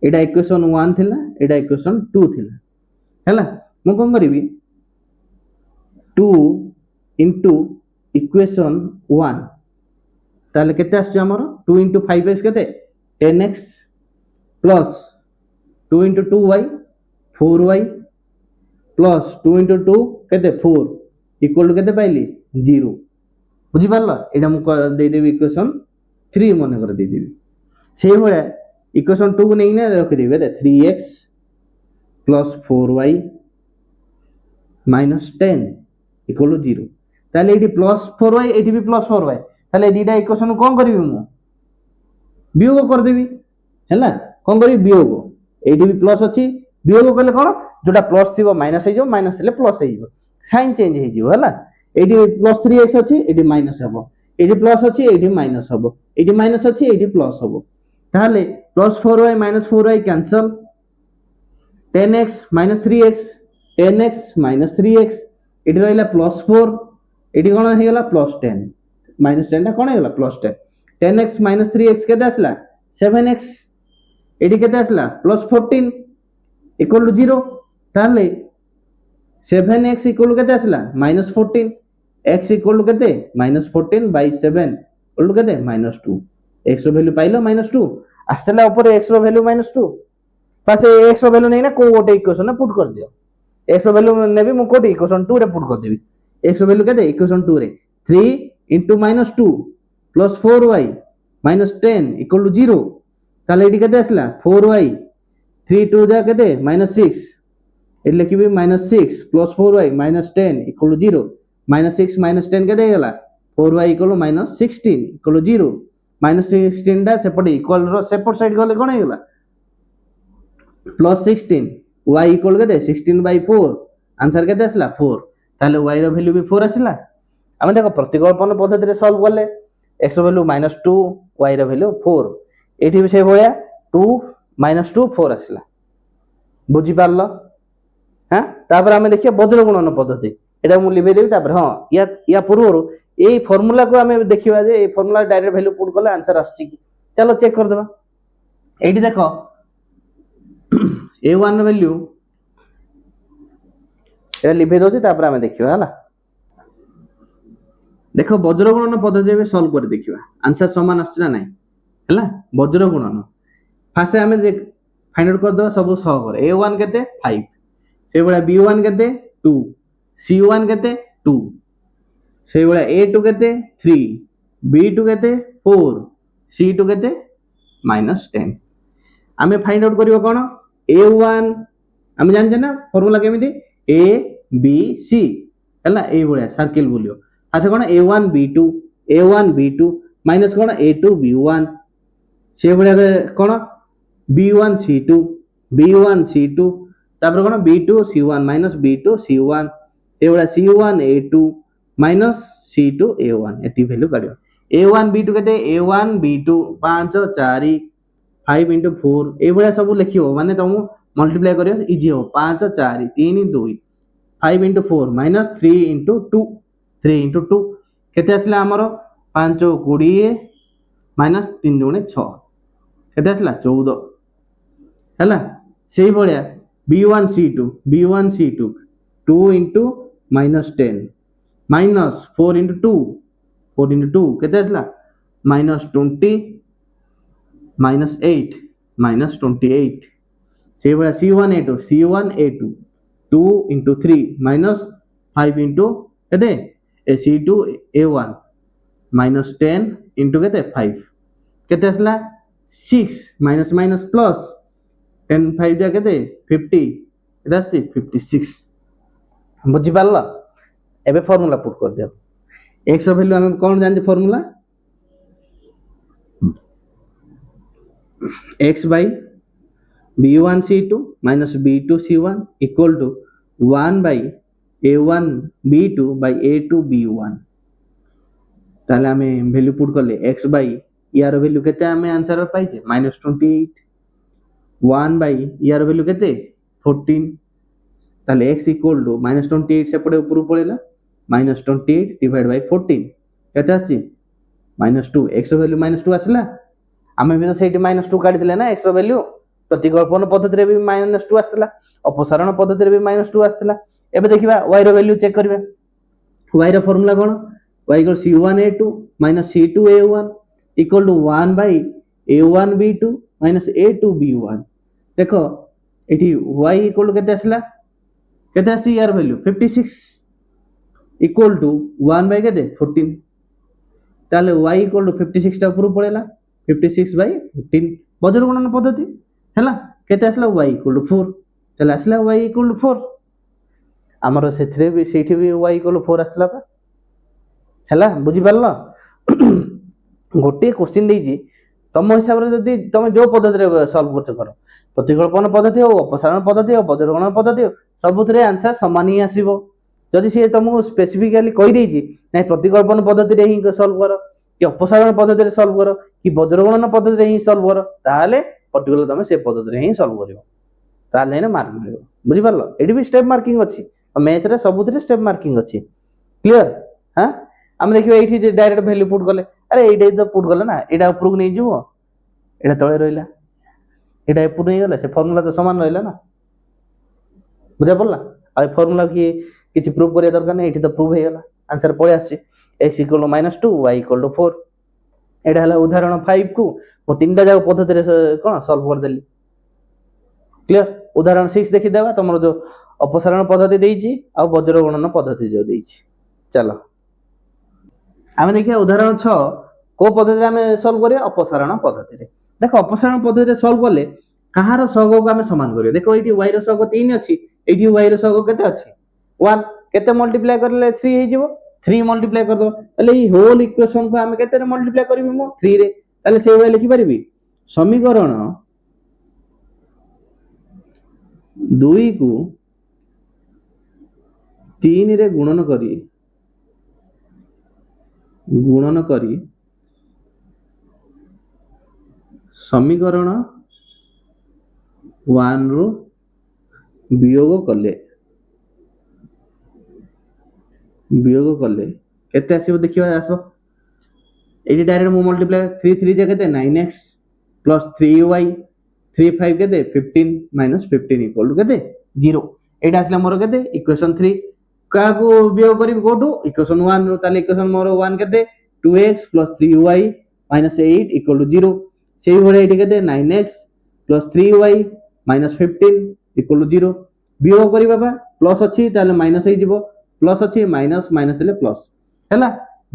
एटा इक्वेशन 1 थिला, एटा इक्वेशन 2 थिला हैला, मु कोन करिवि 2 * इक्वेशन 1, ताले केते आछी हमर 2 * 5x केते 10x plus 2 * 2y 4y plus 2 * 2 केते 4 इक्वल टू केते पाइली 0, बुझि पारला। एटा मु दे देबी इक्वेशन 3 मने कर दे देबी, सेही भळे इक्वेशन 2 को नै ने रखि देबे 3x + 4y - 10 = 0, ताले एटी प्लस 4y एटी भी प्लस 4y, ताले दीटा इक्वेशन कोन करिवि मु वियोग कर देबी हैला, कोन करी वियोग, एटी भी प्लस अछि वियोग कले कोन जोटा प्लस थिबो माइनस हे जो, माइनस हेले प्लस हे जो, साइन चेंज हे जो हैला, এইটি প্लस 3x ଅଛି ଏଠି ମାଇନସ ହେବ, ଏଠି ପ୍ଲସ ଅଛି ଏଠି ମାଇନସ ହେବ, ଏଠି ମାଇନସ ଅଛି ଏଠି ପ୍ଲସ ହେବ। ତାହେଲେ plus 4y minus 4y cancel, 10x minus 3x, 10x minus 3x, ଏଠି ରହିଲା ପ୍ଲସ 4, ଏଠି କ'ଣ ହେଇଗଲା ପ୍ଲସ 10, ମାଇନସ 10 ଟା କ'ଣ ହେଇଗଲା ପ୍ଲସ 10, 10x ମାଇନସ 3x କେତେ ଆସିଲା 7x, ଏଠି କେତେ ଆସିଲା ପ୍ଲସ 14 ଇକ୍ୱାଲ ଟୁ 0। ତାହେଲେ 7x ଇକ୍ୱାଲ ଟୁ କେତେ ଆସିଲା ମାଇନସ 14, x ଇକ୍ୱାଲ ଟୁ କେତେ ମାଇନସ 14 ବାଇ 7 ଇକ୍ୱାଲ ଟୁ କେତେ ମାଇନସ 2। x ର ଭ୍ୟାଲୁ ପାଇଲ ମାଇନସ 2 ଆସିଥିଲା ଉପରେ, x ର ଭ୍ୟାଲୁ ମାଇନସ 2 ବାସ୍ x ର ଭ୍ୟାଲୁ ନେଇନା କୋଉ ଗୋଟେ ଇକ୍ୱେସନ ରେ ପୁଟ୍ କରିଦିଅ। x ର ଭ୍ୟାଲୁ ନେବି ମୁଁ କୋଉଠି ଇକ୍ୱେସନ 2 ରେ ପୁଟ୍ କରିଦେବି। x ର ଭ୍ୟାଲୁ କେତେ ଇକ୍ୱେସନ 2 ରେ 3 into minus 2 plus 4y minus 10 equal to 0। তাহলে এটি কেতে আসলা 4y 3 2 যা কেতে minus 6, এটি লিখিবি minus 6 plus 4y minus 10 equal to 0। minus 6 minus 10 কেতে গলা 4y equal to minus 16 equal to 0। minus 16 টা সেপটে ইকুয়াল র সেপট সাইড গলে কোন হইগলা plus 16, y equal কেতে 16 by 4, आंसर কেতে আসলা 4। তাহলে y র ভ্যালু বি 4 আসলা। আমি দেখো প্রতিকল্পন পদ্ধতিরে সলভ করলে x র ভ্যালু -2, y র ভ্যালু 4, এটি বি সেই ভলিয়া 2 -2 4 আসলা। বুঝি পারল? হ্যাঁ, তারপর আমি দেখি বজ্র গুণন পদ্ধতি, এটা মু লিখে দেবি। তারপর হ্যাঁ ইয়া পূর্বরু এই ফর্মুলা কো আমি দেখিবা যে এই ফর্মুলা ডাইরেক্ট ভ্যালু পুট করলে आंसर আসছে কি। চলো চেক করে দেবা। এইটি দেখো a1 ভ্যালু এটা লিখে দଉଛି, তারপর আমি দেখিবা হলা। দেখো বজ্র গুণন পদ্ধতি এবে সলভ করে দেখিবা आंसर সমান আসছে না নাই হলা। বজ্র গুণন ফার্স্ট আমি ফাইন্ড আউট করে দেবা সব সহ করে। a1 কেতে 5, সেই ভলিয়া b1 কেতে 2, c1 কেতে 2, সেই ভলিয়া a2 কেতে 3, b2 কেতে 4, c2 কেতে -10। আমি ফাইন্ড আউট করিব কোন a1 আমি জানছে না ফর্মুলা কেমিতি a b c হলা, এই ভলিয়া সার্কেল বুলিও। আচ্ছা কোন a1 b2, a1 b2 minus কোন a2 b1, সেই ভলিয়া কোন b1 c2, b1 c2, তারপর কোন b2 c1 minus b2 c1, এই ভলিয়া c1 a2 minus c2 a1, এটি ভ্যালু কাটিও। a1 b2 কেতে a1 b2 5 4 5 into 4 এই ভলিয়া সব লিখিব, মানে তুমি মল্টিপ্লাই করিও ইজি হবে। 5 4 3 2 5 into 4 minus 3 into 2, 3 into 2 কেতে আসলা আমার 5 20 minus 3 2 6 কেতে আসলা 14 হলা। সেই ভলিয়া b1 c2, b1 c2 2 into minus 10 minus 4 into 2, 4 into 2 কেতে আসলা minus 20 minus 8 minus 28। সেই ভলিয়া c1 a2, c1 a2 2 into 3 minus 5 into কেতে c2 a1 minus 10 into কেতে 5 কেতে আসলা 6 minus minus plus 10 5 যা কেতে 50, এটা আছে 56। বুঝি পারল? এবে ফর্মুলা পুট করে দিও। x র ভ্যালু আমি কোন জানছি formula x by b1 c2 minus b2 c1 equal to 1 by a1 b2 by a2 b1। তাহলে আমি ভ্যালু পুট করলে x by ইয়ার ভ্যালু কেতে আমি आंसर পাইছে -28, 1 by ইয়ার ভ্যালু কেতে 14। তাহলে x equal to -28 সেপটে উপর পড়িলা -28 divided by 14 কেতে আসছে -2। x র ভ্যালু -2 আসলা। আমি भी तो সেইটি -2 কাটিলে না x র ভ্যালু। প্রতিকল্পন পদ্ধতিরে भी -2 আসলা, অপসারণ পদ্ধতিরে भी -2 আসলা। এবে দেখিবা y র ভ্যালু চেক করিবা। y র ফর্মুলা কোন y equal c1 a2 minus c2 a1 equal to 1 by a1 b2 minus a2 b1। দেখো এটি y equal to কেতে আসলা, কেতে আসছে ইয়ার ভ্যালু 56 equal to 1 by কেতে 14। তাহলে y equal to 56 টা উপর পড়েলা 56 by 14 বজ্র গুণন পদ্ধতি হেলা। কেতে আসলা y equal to 4, তাহলে আসলা y equal to 4। আমার সেথিরে বি সেইটি বি y equal to 4 আসলা পা ହେଲା। ବୁଝିପାରିଲ? ଗୋଟିଏ କୋଶ୍ଚିନ୍ ଦେଇଛି, ତମ ହିସାବରେ ଯଦି ତମେ ଯୋଉ ପଦ୍ଧତିରେ ସଲ୍ଭ କରୁଛ କର, ପ୍ରତିକଳ୍ପନ ପଦ୍ଧତି ହଉ, ଅପସାରଣ ପଦ୍ଧତି ହଉ, ବଜ୍ରଗଣନ ପଦ୍ଧତି ହଉ, ସବୁଥିରେ ଆନ୍ସର ସମାନ ହିଁ ଆସିବ। ଯଦି ସିଏ ତମକୁ ସ୍ପେସିଫିକାଲି କହିଦେଇଛି ନାଇଁ ପ୍ରତିକଳ୍ପନ ପଦ୍ଧତିରେ ହିଁ ସଲ୍ଭ କର କି ଅପସାରଣ ପଦ୍ଧତିରେ ସଲ୍ଭ କର କି ବଜ୍ରଗଣନ ପଦ୍ଧତିରେ ହିଁ ସଲ୍ଭ କର, ତାହେଲେ ପର୍ଟିକୁଲାର ତମେ ସେ ପଦ୍ଧତିରେ ହିଁ ସଲ୍ଭ କରିବ, ତାହେଲେ ହିଁ ମାର୍କ ମିଳିବ। ବୁଝିପାରିଲ? ଏଠି ବି ଷ୍ଟେପ୍ ମାର୍କିଂ ଅଛି, ମ୍ୟାଥରେ ସବୁଥିରେ ଷ୍ଟେପ୍ ମାର୍କିଂ ଅଛି। କ୍ଲିୟର? ହଁ, ଆମେ ଦେଖିବା ଏଇଠି ଡାଇରେକ୍ଟ ଭ୍ୟାଲ୍ୟୁ ପୁଟ୍ କଲେ, ଆରେ ଏଇଟା ତ ପୁଟ୍ କଲେ ନା, ଏଇଟା ଉପରକୁ ନେଇଯିବ, ଏଇଟା ତଳେ ରହିଲା, ଏଇଟା ଏପଟକୁ ନେଇଗଲେ ସେ ଫର୍ମୁଲା ତ ସମାନ ରହିଲା ନା। ବୁଝା ପଡ଼ିଲା? ଆଉ ଏ ଫର୍ମୁଲା କିଛି ପ୍ରୁଭ୍ କରିବା ଦରକାର ନାହିଁ, ଏଇଠି ତ ପ୍ରୁଭ୍ ହେଇଗଲା, ଆନ୍ସର ପଳେଇ ଆସିଛି x = -2 y = 4। ଏଇଟା ହେଲା ଉଦାହରଣ 5 କୁ ମୁଁ ତିନିଟା ଯାକ ପଦ୍ଧତିରେ କ'ଣ ସଲ୍ଭ କରିଦେଲି। କ୍ଲିୟର? ଉଦାହରଣ 6 ଦେଖିଦେବା, ତମର ଯୋଉ ଅପସାରଣ ପଦ୍ଧତି ଦେଇଛି ଆଉ ବଜ୍ରଗଣନ ପଦ୍ଧତି ଯୋଉ ଦେଇଛି। ଚାଲ ଆମେ ଦେଖିବା ଉଦାହରଣ 6 କୋଉ ପଦ୍ଧତିରେ ଆମେ ସଲ୍ଭ କରିବା? ଅପସାରଣ ପଦ୍ଧତିରେ। ଦେଖ ଅପସାରଣ ପଦ୍ଧତିରେ ସଲ୍ଭ କଲେ କାହାର ସହଗକୁ ଆମେ ସମାନ କରିବା? ଦେଖ ଏଇଠି y ର ସହଗ 3 ଅଛି, ଏଇଠି y ର ସହଗ କେତେ ଅଛି? 1। କେତେ ମଲ୍ଟିପ୍ଲାଏ କରିଲେ 3 ହେଇଯିବ? 3 ମଲ୍ଟିପ୍ଲାଏ କରିଦବ। ତାହେଲେ ଏଇ ହୋଲ୍ ଇକ୍ୱେସନ୍ କୁ ଆମେ କେତେରେ ମଲ୍ଟିପ୍ଲାଏ କରିବି? ମୁଁ 3 ରେ। ତାହେଲେ ସେଇଭଳିଆ ଲିଖିପାରିବି ସମୀକରଣ 2 କୁ 3 ରେ ଗୁଣନ କରି ସମୀକରଣ 1 ରୁ ବିয়োଗ କଲେ କେତେ ଆସିବ ଦେଖିବା। ଆସ ଏଇଠି ଡାଇରେକ୍ଟ ମୁଁ ମଲ୍ଟିପ୍ଲାଏ 3 3 ଯେ କେତେ 9x ପ୍ଲସ୍ 3y 3 5 କେତେ 15 ମାଇନସ୍ 15 ଇକ୍ୱାଲ୍ ଟୁ କେତେ 0। ଏଇଟା ଆସିଲା ମୋର କେତେ ଇକ୍ୱେସନ୍ 3। କାହାକୁ ବିয়োଗ କରିବି କୋଉଠୁ? ଇକ୍ୱେସନ୍ 1 ରୁ। ତାହେଲେ ଇକ୍ୱେସନ୍ ମୋର 1 କେତେ 2x plus 3y minus 8 equal to 0। ସେଇଭଳିଆ ଏଇଠି କେତେ 9x plus 3y minus 15 equal to 0। ବିয়োଗ କରିବା ବା ପ୍ଲସ୍ ଅଛି ତାହେଲେ ମାଇନସ୍ ହେଇଯିବ, ପ୍ଲସ୍ ଅଛି ମାଇନସ୍, ମାଇନସ୍ ହେଲେ ପ୍ଲସ୍ ହେଲା।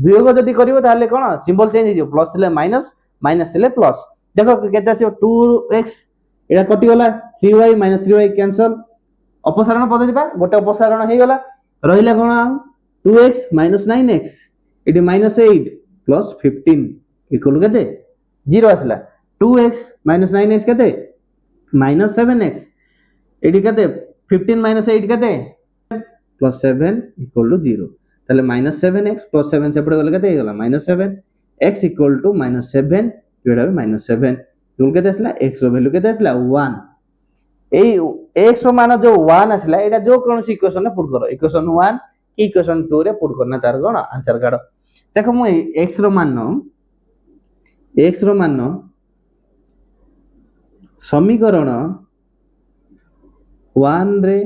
ବିয়োଗ ଯଦି କରିବ ତାହେଲେ କ'ଣ ସିମ୍ବଲ ଚେଞ୍ଜ ହେଇଯିବ, ପ୍ଲସ୍ ଥିଲେ ମାଇନସ୍, ମାଇନସ୍ ଥିଲେ ପ୍ଲସ୍। ଦେଖ କେତେ ଆସିବ 2x, ଏଇଟା କଟିଗଲା 3y ମାଇନସ୍ 3y କ୍ୟାନ୍ସଲ। ଅପସାରଣ ପଦ୍ଧତି ବା ଗୋଟେ ଅପସାରଣ ହେଇଗଲା, ରହିଲା କ'ଣ 2x ମାଇନସ୍ 9x, ଏଠି ମାଇନସ୍ 8 ପ୍ଲସ୍ 15 ଇକ୍ୱାଲ୍ ଟୁ କେତେ 0 ଆସିଲା। 2x ମାଇନସ୍ 9x କେତେ ମାଇନସ୍ 7x, ଏଠି କେତେ 15 ମାଇନସ୍ 8 କେତେ ପ୍ଲସ୍ 7 ଇକ୍ୱାଲ୍ ଟୁ 0। ତାହେଲେ ମାଇନସ୍ 7x ପ୍ଲସ୍ 7 ସେପଟେ ଗଲେ କେତେ ହେଇଗଲା minus 7, x equal to minus 7 ଏଇଟା ବି ମାଇନସ୍ 7। ଇକ୍ୱାଲ୍ କେତେ ଆସିଲା? x ର ଭ୍ୟାଲୁ କେତେ ଆସିଲା 1। ଏଇ x ର ମାନ ଯୋଉ 1 ଆସିଲା, ଏଇଟା ଯୋଉ କୌଣସି ଇକ୍ୱେସନ୍ ରେ ପୁଟ୍ କର, ଇକ୍ୱେସନ୍ 1 କି ଇକ୍ୱେସନ୍ 2 ରେ ପୁଟ୍ କରନା, ତାର କ'ଣ ଆନ୍ସର କାଢ। ଦେଖ ମୁଁ x ର ମାନ ସମୀକରଣ 1 ରେ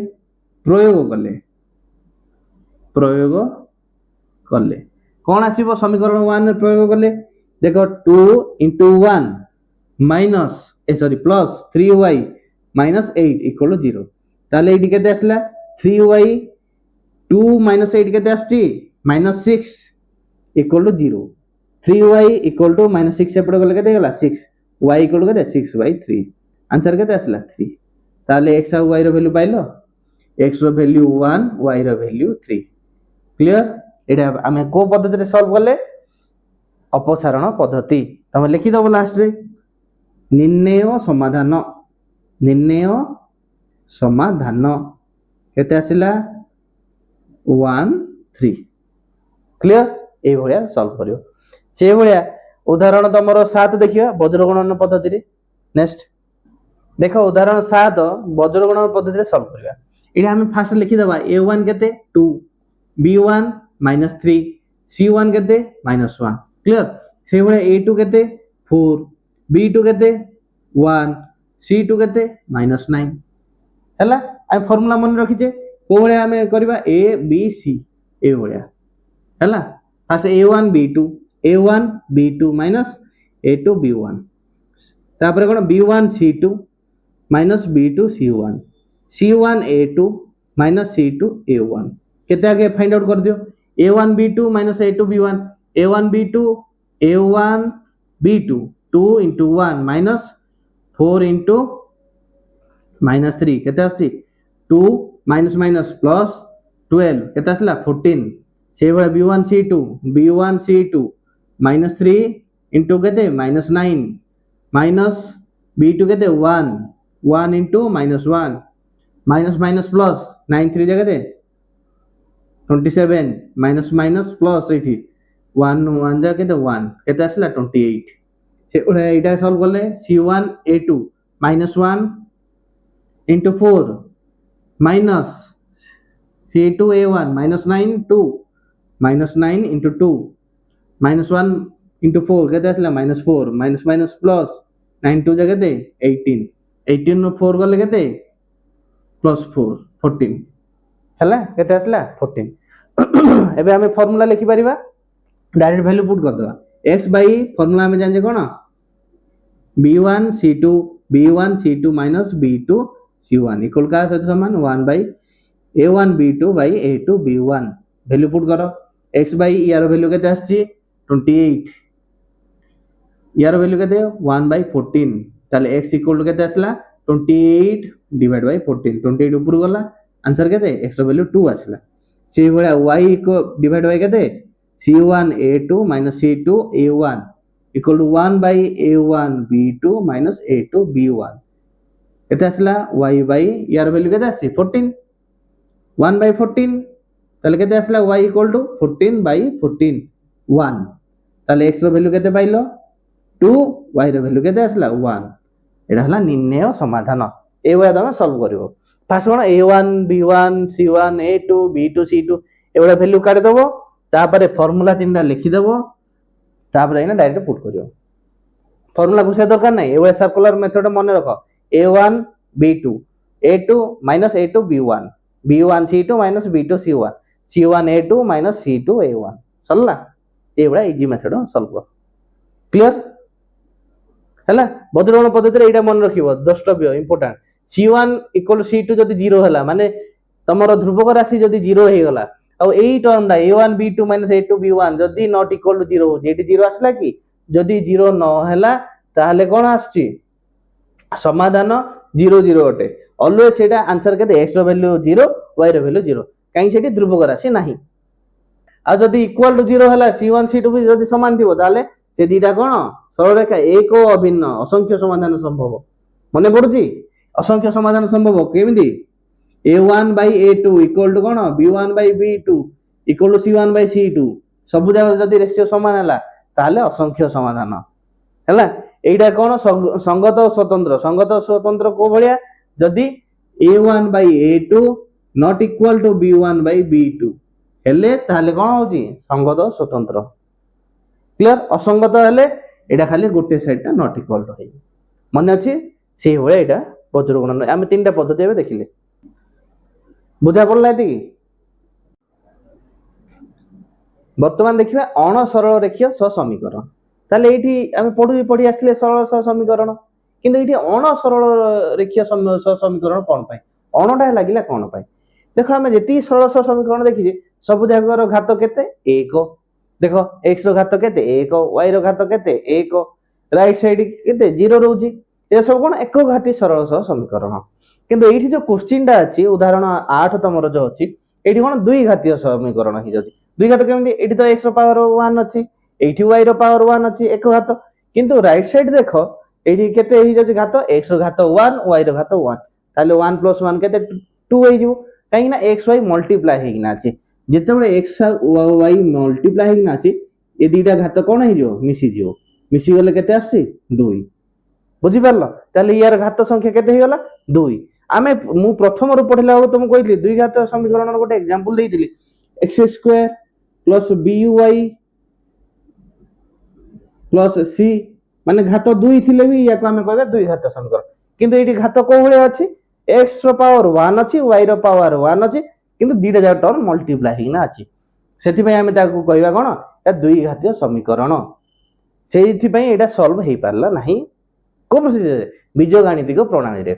ପ୍ରୟୋଗ କଲେ କ'ଣ ଆସିବ? ସମୀକରଣ 1 ରେ ପ୍ରୟୋଗ କଲେ ଦେଖ 2 × 1 minus plus 3y minus 8 equal to 0। ତାହେଲେ ଏଇଠି କେତେ ଆସିଲା 3y 2 ମାଇନସ୍ 8 କେତେ ଆସୁଛି minus 6 equal to 0। 3y equal to minus 6 ସେପଟେ ଗଲେ କେତେ ହେଇଗଲା 6, y ଇକ୍ୱାଲ୍ ଟୁ କେତେ 6/3। ଆନ୍ସର କେତେ ଆସିଲା 3। ତାହେଲେ x ଆଉ y ର ଭ୍ୟାଲୁ ପାଇଲ, x ର ଭ୍ୟାଲୁ 1, y ର ଭ୍ୟାଲୁ 3। କ୍ଲିୟର? ଏଇଟା ଆମେ କୋଉ ପଦ୍ଧତିରେ ସଲ୍ଭ କଲେ? ଅପସାରଣ ପଦ୍ଧତି। ତମେ ଲେଖିଦବ ଲାଷ୍ଟରେ ନିର୍ଣ୍ଣୟ ସମାଧାନ କେତେ ଆସିଲା 1 3। କ୍ଲିୟର? এইଭଳିଆ ସଲ୍ଭ କରିବ। ସେଇଭଳିଆ ଉଦାହରଣ ତମର 7 ଦେଖିବା ବଜ୍ରଗଣନ ପଦ୍ଧତିରେ। ନେକ୍ସଟ ଦେଖ ଉଦାହରଣ 7 ବଜ୍ରଗଣନ ପଦ୍ଧତିରେ ସଲ୍ଭ କରିବା। ଏଇଟା ଆମେ ଫାଷ୍ଟ ଲେଖିଦେବା a1 କେତେ 2, b1 ମାଇନସ୍ 3, c1 କେତେ ମାଇନସ୍ 1। କ୍ଲିୟର? ସେଇଭଳିଆ a2 କେତେ 4, b2 କେତେ 1, c2 କେତେ ମାଇନସ୍ 9 ହେଲା। ଆମେ ଫର୍ମୁଲା ମନେ ରଖିଛେ କୋଉ ଭଳିଆ ଆମେ କରିବା a b c ଏଇଭଳିଆ ହେଲା। First a1 b2 minus a2 b1, ତାପରେ କ'ଣ b1 c2 minus b2 c1, c1 a2 minus c2 a1। କେତେ ଆଗେ ଫାଇଣ୍ଡ ଆଉଟ୍ କରିଦିଅ a1 b2 minus a2 b1, a1 b2 2 into 1 minus 4 into minus 3 କେତେ ଆସୁଛି 2 minus minus plus 12 କେତେ ଆସିଲା 14। ସେଇଭଳିଆ b1 c2 minus 3 into କେତେ minus 9 minus b2 କେତେ 1 into minus 1 minus minus plus 9 3 କେତେ 27 माइनस माइनस प्लस एठी 1 1 जा केते 1 केते आसला 28 से एटा सॉल्व करले c1 a2 minus 1 into 4 minus c2 a1 minus 9 2 minus 9 into 2 minus 1 into 4 केते आसला minus 4 minus minus plus 9 2 जा केते 18 18 नो 4 गले केते plus 4 14 हला केते आसला 14 एबे हमें फार्मूला लिखि परिबा डायरेक्ट वैल्यू पुट कर दवा x by फार्मूला में जाने कोन b1 c2 b1 c2 minus b2 c1 equal का सहित समान 1 by a1 b2 by a2 b1 value put करो x by यार वैल्यू केते आछि 28 यार वैल्यू केते 1 by 14 ताले x इक्वल केते आसला 28 डिवाइड बाय 14 28 ऊपर गला आंसर केते x रो वैल्यू 2 आसला से बडा y को डिवाइड बाय केते c1 a2 minus c2 a1 equal to 1 by a1 b2 minus a2 b1 केते आसला y by यार वैल्यू केते आसी 14 1 by 14 ताले केते आसला y equal to 14 by 14 1 ताले x रो वैल्यू केते पाइलो 2 y रो वैल्यू केते आसला 1 एटा हला निर्णय समाधान ए way तमे सॉल्व करिवो फास्ट कोन a1 b1 c1 a2 b2 c2 एवडा वैल्यू काढ दबो तापरे फार्मूला तीनटा लिखि दबो तापरे इना डायरेक्ट पुट करियो फार्मूला घुसे दरकार नै ए way सर्कुलर मेथड मन रखो a1 b2 a2 minus a2 b1 b1 c2 minus b2 c1 c1 a2 minus c2 a1 सल्ला एवडा इजी मेथड सॉल्व कर क्लियर हला बद्रगण पद्धति रे एटा मन रखिबो द्रष्टव्य इंपोर्टेंट c1 इक्वल c2 जदी 0 हला माने तमरो ध्रुवक राशि जदी 0 हे गला आ एई टर्म दा a1 b2 a2 b1 जदी नॉट इक्वल टू 0 होची एटी 0 आसला कि जदी 0 न हला ताहले कोन आछी समाधान 0 0 अटे ऑलवेज सेटा आंसर केते x रो वैल्यू 0 y रो वैल्यू 0 काई सेठी ध्रुवक राशि नाही आ जदी इक्वल टू 0 हला c1 c2 भी जदी समान थिबो ताहले से दीटा कोन सरल रेखा एक अभिन्न असंख्य समाधान संभव मने पड़ुची असंख्य समाधान संभव केमिति a1 by a2 equal to cone b1 by b2 equal to c1 by c2 सब जाक जदी रेशियो समान हला ताले असंख्य समाधान हला एइडा कोन संगत स्वतंत्र को भलिया जदी a1 by a2 not equal to b1 by b2 हेले ताले कोन होची संगत स्वतंत्र क्लियर असंगत हेले एटा खाली गोटे साइडटा नॉट इक्वल टू है मन अछि से होय एटा बज्रगुणन हम तीनटा पद्धति एबे देखिले बुझा पड़ला एति वर्तमान देखिबा अण सरल रेखीय समीकरण ताले एठी हम पढी आसले सरल समीकरण किंतु एठी अण सरल रेखीय समीकरण कोन पाए अणटा लागिला कोन पाए देखो हम जेती सरल समीकरण देखिजे सब जागर घात केते 1 देखो x रो घात केते 1 y रो घात केते 1 राइट साइड केते 0 रहउची ए सब कोन एक घाती सरल समीकरण किंतु एठी जो क्वेश्चन टा अछि उदाहरण 8 तमरो जो अछि एठी कोन दुई घातीय समीकरण हि जति दुई घात केमिति एठी तो x रो पावर 1 अछि एठी y रो पावर 1 अछि एक घात किंतु राइट साइड देखो एठी केते हि जति घात x रो घात 1 y रो घात 1 ताले 1 + 1 केते 2 होई जिवो काहे ना x y मल्टीप्लाई हेगिना अछि जेतेबे x y मल्टीप्लाई हेगिना अछि ए दीटा घात कोन हे जो मिसी गले केते आछि 2 बुझी परलो ताले यार घात संख्या केते हे गला 2 आमे मु प्रथम रु पढिला हो तुम कहितली दुई घात समीकरण गोटे एग्जांपल देइतली x² + by + c माने घात 2 थिले भी याको आमे कहबे दुई घात समीकरण किंतु एठी घात को भले अछि x रो पावर 1 अछि y रो पावर 1 अछि किंतु दीटा जा टर्म मल्टीप्लाई हेगिना अछि सेति पय आमे ताको कहबा कोन ए दुई घातीय समीकरण सेति पय एटा सॉल्व हे पारला नाही को प्रोसीजर बीजगणितिक प्रणाली रे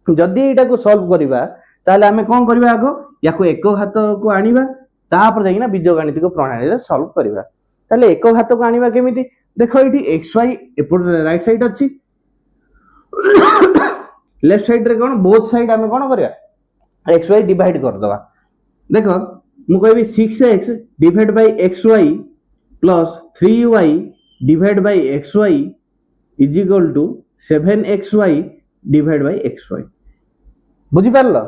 जदी एटा को सॉल्व करिबा ताले आमे कोन करिबा आगो याको एक घात को आनिबा तापर जाइना बीजगणितिक प्रणाली रे सॉल्व करिबा ताले एक घात को आनिबा केमिति देखो एठी xy एपुट राइट साइड अछि लेफ्ट साइड रे कोन बोथ साइड आमे कोन करिया xy डिवाइड कर दबा देखो मु कहबी 6x divide by xy plus 3y divide by xy is equal to 7xy divide by xy बुझी पारलो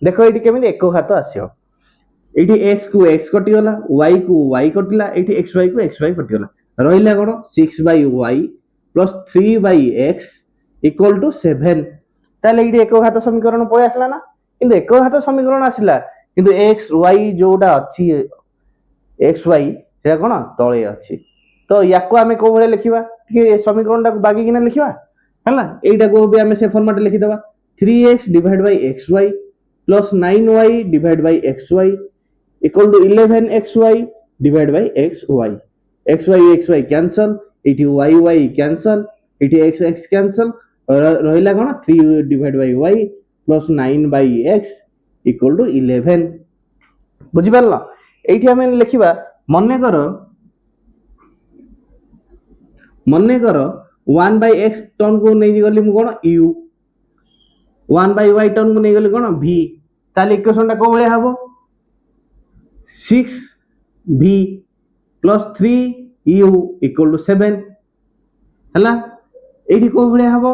देखो एटी केमिति एक घात आसियो एठी x को x कटिगला y को y कटिला एठी xy को xy कटिगला रहिला कोन 6/y plus 3/x equal to 7 ताले एठी एक घात समीकरण पय आसला ना किंतु एक घात समीकरण आसिला किंतु x y जोडा अछि xy सेटा कोन तळे अछि तो याको आमे को भले लिखिबा कि समीकरण टा बागी किना लिखिबा हला एटा को भी आमे से फॉर्मेट लिखि देबा 3x divide by xy plus 9y divide by xy equal to 11xy divide by xy xy cancel एठी y कैंसल एठी x कैंसल रहिला कोन 3 डिवाइड बाय y प्लस 9 बाय x इक्वल टू 11 बुझि परला एठी हमें लिखिबा मन्ने कर 1 बाय x टर्म को नै गली मु कोन u 1 बाय y टर्म को नै गली कोन v ताले इक्वेशन टा को भले हबो 6v plus 3u equal to 7 हला एठी को भले हबो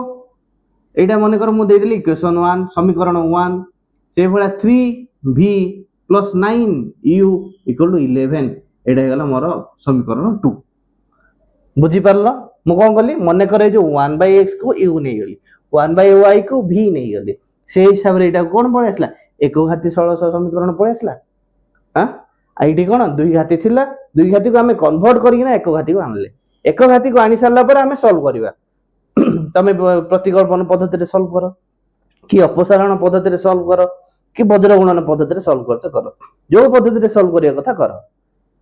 एटा मने कर मु दे देली इक्वेशन 1 समीकरण 1 से भला 3v plus 9u equal to 11 एटा गला मोर समीकरण 2 बुझी परला मु कोन करली मने करे जो 1 बाय x को u नै गली 1 बाय y को v नै गली से हिसाब रे एटा कोन पळे आसला एक घाती सरल समीकरण पळे आसला हां आईडी कोन दुई घाती थिला दुई घाती को हमें कन्वर्ट करी ना एक घाती को आनले एक घाती को आनी सारला पर हमें सॉल्व करबा तमे प्रतिकल्पन पद्धति रे सॉल्व करो कि अपसारण पद्धति रे सॉल्व करो कि वज्र गुणन पद्धति रे सॉल्व करते करो जो पद्धति रे सॉल्व करिया कथा करो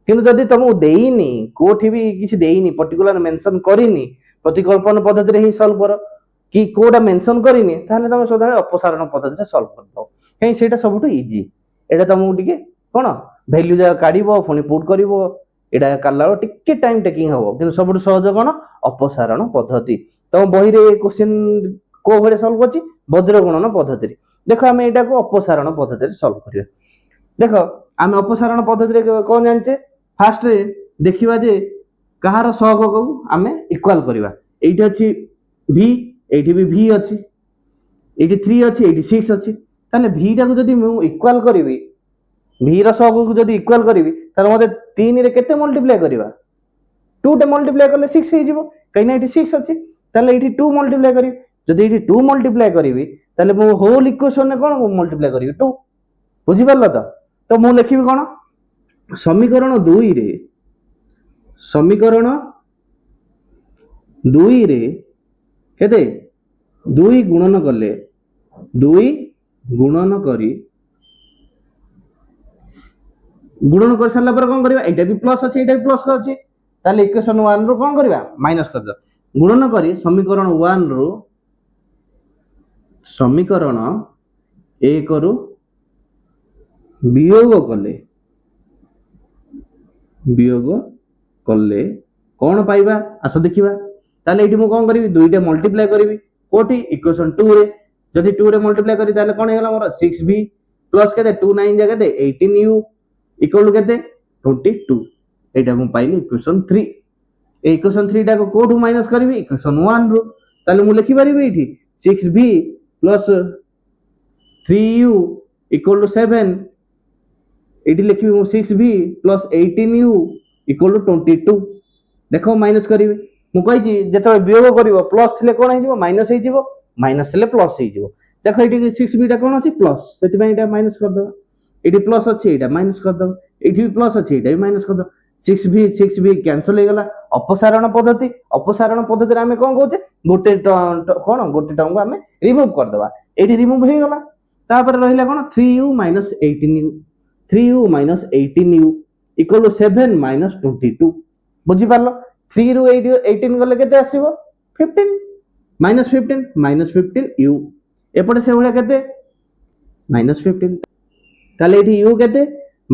किंतु जदि तुमको देइनी कोठी भी किछि देइनी पर्टिकुलर मेंशन करिनी प्रतिकल्पन पद्धति रे ही सॉल्व करो कि कोडा मेंशन करिनी ताले तुम सदाळे अपसारण पद्धति रे सॉल्व कर दो कहीं सेटा सबटु इजी एटा तुमको टिके कोन वैल्यू जा काढिबो पुनी पुट करिवो एटा कालारो टिके टाइम टेकिंग हबो किंतु सबटु सहज कोन अपसारण पद्धति तुम बही रे क्वेश्चन को भले सॉल्व करछि वज्र गुणन पद्धति रे देखो हमें एटा को अपसारण पद्धति रे सॉल्व करियो देखो हमें अपसारण पद्धति रे कोन जानचे फास्ट रे देखिबा जे कहार सहग को हमें इक्वल करबा एठी अछि v एठी भी v अछि एठी 3 अछि एठी 6 अछि ताले v टा को जदी मु इक्वल करबी v रो सहग को जदी इक्वल करबी ताले मते 3 रे केते मल्टीप्लाई करबा 2 टे मल्टीप्लाई करले 6 हे जिवो कहिना एठी 6 अछि ताले एठी 2 मल्टीप्लाई करबी जदी एठी 2 मल्टीप्लाई करबी ताले मु होल इक्वेशन ने कोन मल्टीप्लाई करबी 2 बुझि परला तो मु लिखिबी कोन समीकरण 2 रे केते 2 गुणन करले 2 गुणन करी गुणन कर सारला पर कोन करबा एटा भी प्लस अछि एटा भी प्लस अछि ताले इक्वेशन 1 रो कोन करबा माइनस कर दो गुणन करी समीकरण 1 रो समीकरण 1 रो वियोग कले कौन पाइबा आस देखिबा ताले एठी मु कोन करबी दुईटा मल्टीप्लाई करबी कोठी इक्वेशन 2 रे जदी 2 रे मल्टीप्लाई करी ताले कोन हेला मोर 6v प्लस केते 2 9 जा केते 18u इक्वल टू केते 22 एटा मु पाइली इक्वेशन 3 ए इक्वेशन 3 टा को कोठू माइनस करबी इक्वेशन 1 रो ताले मु लिखि परिबी एठी 6v plus 3u equal to 7 एठी लिखिबी मु 6v plus 18u equal to 22 देखो माइनस करिवे मु कहि छी जेतो वियोग करिवो प्लस थिले कोन हे जिवो माइनस हे जिवो माइनस थिले प्लस हे जिवो देखो एठी 6v टा कोन अछि प्लस सेति पय एटा माइनस कर दो एठी प्लस अछि एटा माइनस कर दो एठी भी प्लस अछि एटा भी माइनस कर दो 6v कैंसिल हे गला अपसारण पद्धति रे हमें कोन कहउचे गोटे कोन गोटे टर्म को हमें रिमूव कर देबा एठी रिमूव हे गला तापर रहिला कोन 3u 18u 3u 18u equal to 7 minus 22 बुझी पारलो 3 रु 18 गले केते आसीबो 15 माइनस 15 u एपटे से भले केते माइनस 15 ताले एठी u केते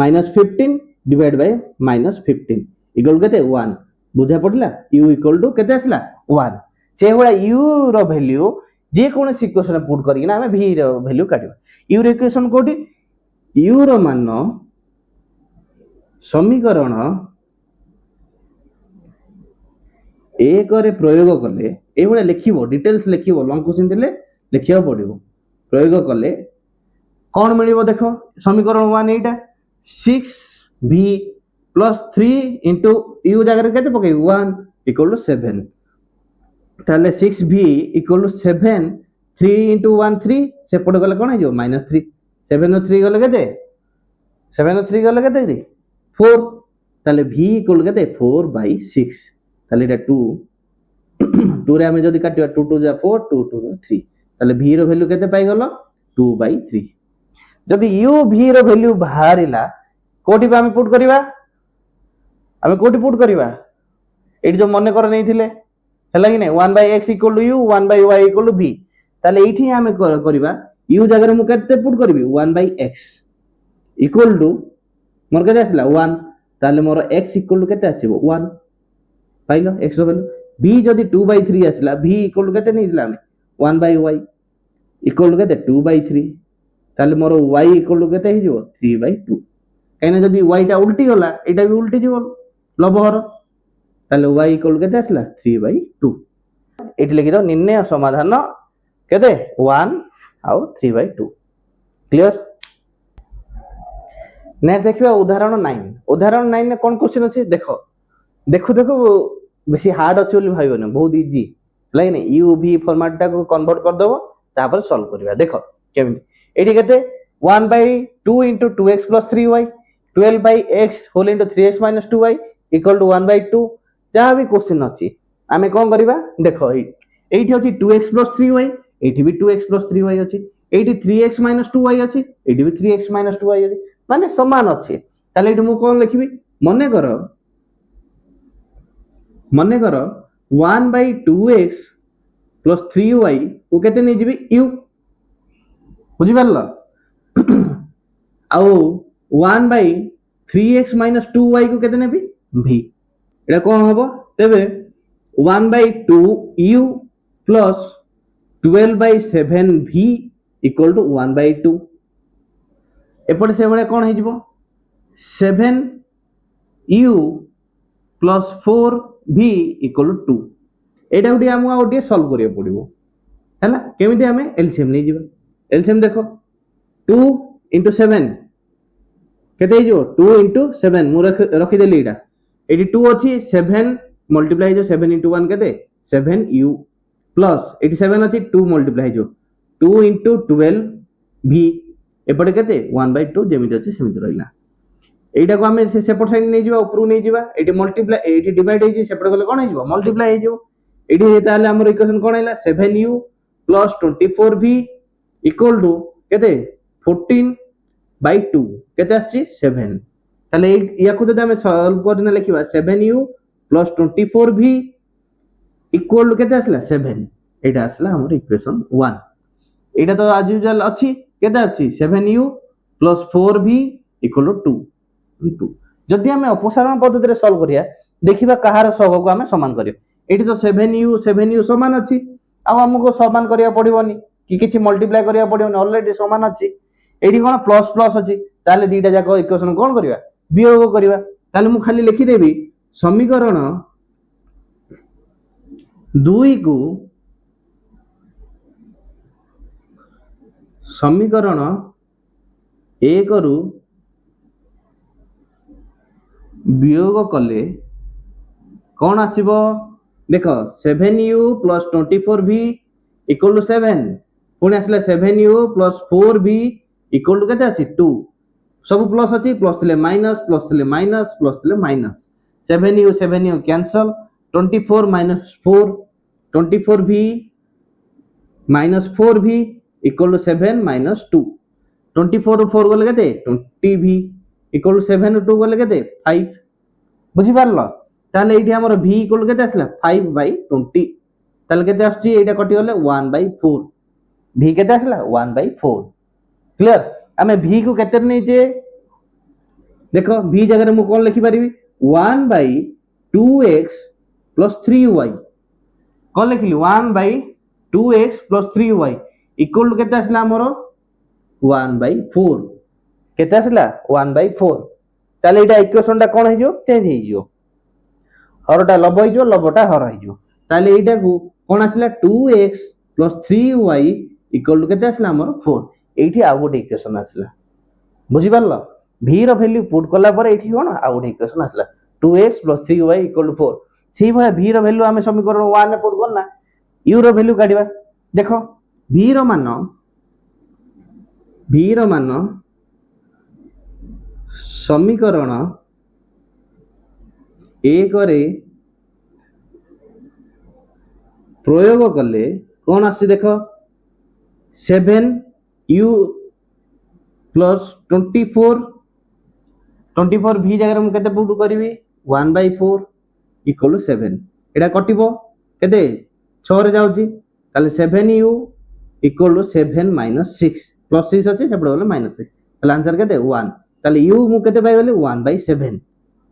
minus 15 divide by minus 15 equal केते 1 बुझा पड़ला u इक्वल टू केते आसला 1 से भले u रो वैल्यू जे कोन इक्वेशन पुट करी ना हमें v रो वैल्यू काटिबा u रो इक्वेशन कोठी u रो मान समीकरण 1 रे प्रयोग कले ए भले लिखिबो डिटेल्स लिखिबो लॉन्ग क्वेश्चन देले लिखियो पड़िबो प्रयोग कले कोन मिलिबो देखो समीकरण 1 एटा 6v plus 3 into u ଜାଗାରେ କେତେ ପକେଇବି 1 equal to 7 ତାହେଲେ 6v equal to 7 3 into 1 3 ସେପଟେ ଗଲେ କ'ଣ ହେଇଯିବ -3 7 ର 3 ଗଲେ କେତେ 7 ର 3 ଗଲେ କେତେ 4 ତାହେଲେ v equal to କେତେ 4/6 ତାହେଲେ এটা 2 2 ରେ ଆମେ যদি କାଟିବା 2 2 4 2 2 3 ତାହେଲେ v ର ଭ୍ୟାଲ୍ୟୁ କେତେ ପାଇଗଲ 2/3 ଯଦି u v ର ଭ୍ୟାଲ୍ୟୁ ବାହାରିଲା कोठी पे हम पुट करिवा हमें कोठी पुट करिवा एठी जो मने कर नैथिले हैला कि नै 1/x = u 1/y = v ताले एठी हमें करिवा u जगह मु केते पुट करबी 1/x = मोर केते आसला 1 ताले मोर x = केते आसीबो 1 पाइलो x रो वैल्यू v जदी 2/3 आसला v = केते नैथिला हमें 1/y = केते 2/3 ताले मोर y = केते हे जिवो 3/2 कहीं जदि y टा उल्टी गला एटा भी उल्टी जीव लबहर ताले y = केते आसला 3/2 एठी लिखि दो निर्णय समाधान केते 1 आउ 3/2 क्लियर नेक्स्ट देखिबा उदाहरण 9 उदाहरण 9 ने कोन क्वेश्चन अछि देखो देखो देखो बेसी हार्ड अछि बोली भाइबो बहुत easy line u v format टा को कन्वर्ट कर दबो तापर सॉल्व करबा देखो केमिति एठी केते 1/2 * 2x + 3y 12/x whole into 3x - 2y equal to 1/2 जहाँ भी क्वेश्चन अछि आमे कोन करबा देखो एठी अछि 2x + 3y एठी भी 2x + 3y अछि एठी 3x - 2y अछि एठी भी 3x - 2y अछि माने समान अछि ताले एठी मु कोन लिखिबी मने करो 1/2x + 3y को केते नै जिबी u बुझि परलो आउ 1/3x - 2y को केते नेबी v एटा कोन हबो तेबे 1/2u + 12/7v = 1/2 एपटे से बळे कोन हे जिवो 7u + 4v = 2 एटा उडी हम आउडी सॉल्व करिया पडिबो हैला केमिति हमें एलसीएम नै जिवो एलसीएम देखो 2 * 7 केते जो 2 * 7 मु रखि देली एटा एटी 2 अछि 7 मल्टीप्लाई जो 7 * 1 केते 7u प्लस एटी 7 अछि 2 मल्टीप्लाई जो 2 * 12v एपटे केते 1/2 जेमिति अछि सेमिति रहिला एटा को हमें से सेपट साइड नै जिवा ऊपर नै जिवा एटी मल्टीप्लाई एटी डिवाइड हे जे सेपट गले कोन हे जिवो मल्टीप्लाई हे जिवो एटी ताले हमर इक्वेशन कोन हैला 7u + 24v = केते 14/2 केते आछि 7 ताले याकु जदि हमें सॉल्व करने लिखिबा 7u + 24v = केते आसला 7 एटा आसला हमर इक्वेशन 1 एटा तो आज यूजुअल अछि केते अछि 7u + 4v = 2 जदि हमें अपसारण पद्धति रे सॉल्व करिया देखिबा कहार सहग को हमें समान करियो एटी तो 7u समान अछि आ हमको समान करिया पड़िबोनी कि किछि मल्टीप्लाई करिया पड़िबोनी ऑलरेडी समान अछि एटी कोन प्लस प्लस अछि ताले दीटा जाको इक्वेशन कोन करिया वियोग करिया ताले मु खाली लिखि देबी समीकरण 2 को समीकरण 1 रु वियोग कले कोन आसीबो देखो 7u + 24v = 7 पुणी आसला 7u + 4v = केते अछि 2 सब प्लस अछि प्लस थिले माइनस प्लस थिले माइनस प्लस थिले minus 7u cancel 24 - 4 24v - 4v = 7 - 2 24 ରୁ 4 गले केते 20v = 7 ରୁ 2 गले केते 5 बुझि परलो ताले एठी हमर v = केते आसला 5/20 ताले केते आछि एटा कटि गले 1/4 v केते आसला 1/4 क्लियर हमें v को केते नै जे देखो v जगह रे मु कोन लिखि परिबी 1/2x + 3y कोन लिखिली 1/2x + 3y = केते आसला हमर 1/4 केते आसला 1/4 ताले एटा इक्वेशन टा कोन हे जो चेंज हे जो हरटा लब हे जो लबटा हर हे जो ताले एटा को कोन आसला 2x + 3y = केते आसला हमर 4 एठी आ गोटे इक्वेशन आसला बुझि परलो v ର ଭ୍ୟାଲୁ ପୁଟ୍ କଲା ପରେ ଏଠି କ'ଣ ଆଉ ଗୋଟେ ଇକ୍ୱେସନ ଆସିଲା 2x + 3y = 4। ସେଇ ଭଳିଆ v ର ଭ୍ୟାଲୁ ଆମେ ସମୀକରଣ 1 ରେ ପୁଟ୍ କରନା u ର ଭ୍ୟାଲୁ କାଢିବା। ଦେଖ v ର ମାନ ସମୀକରଣ 1 ରେ प्रयोग कले कौन आसी देख 7u + 24 v जगह मु केते पुट करिवि 1/4 = 7 एटा कटिबो केते 6 रे जाउची ताले 7u = 7 - 6 + 6 अछि सेपड गले -6 ताले आंसर केते 1 ताले u मु केते पाइ गले 1/7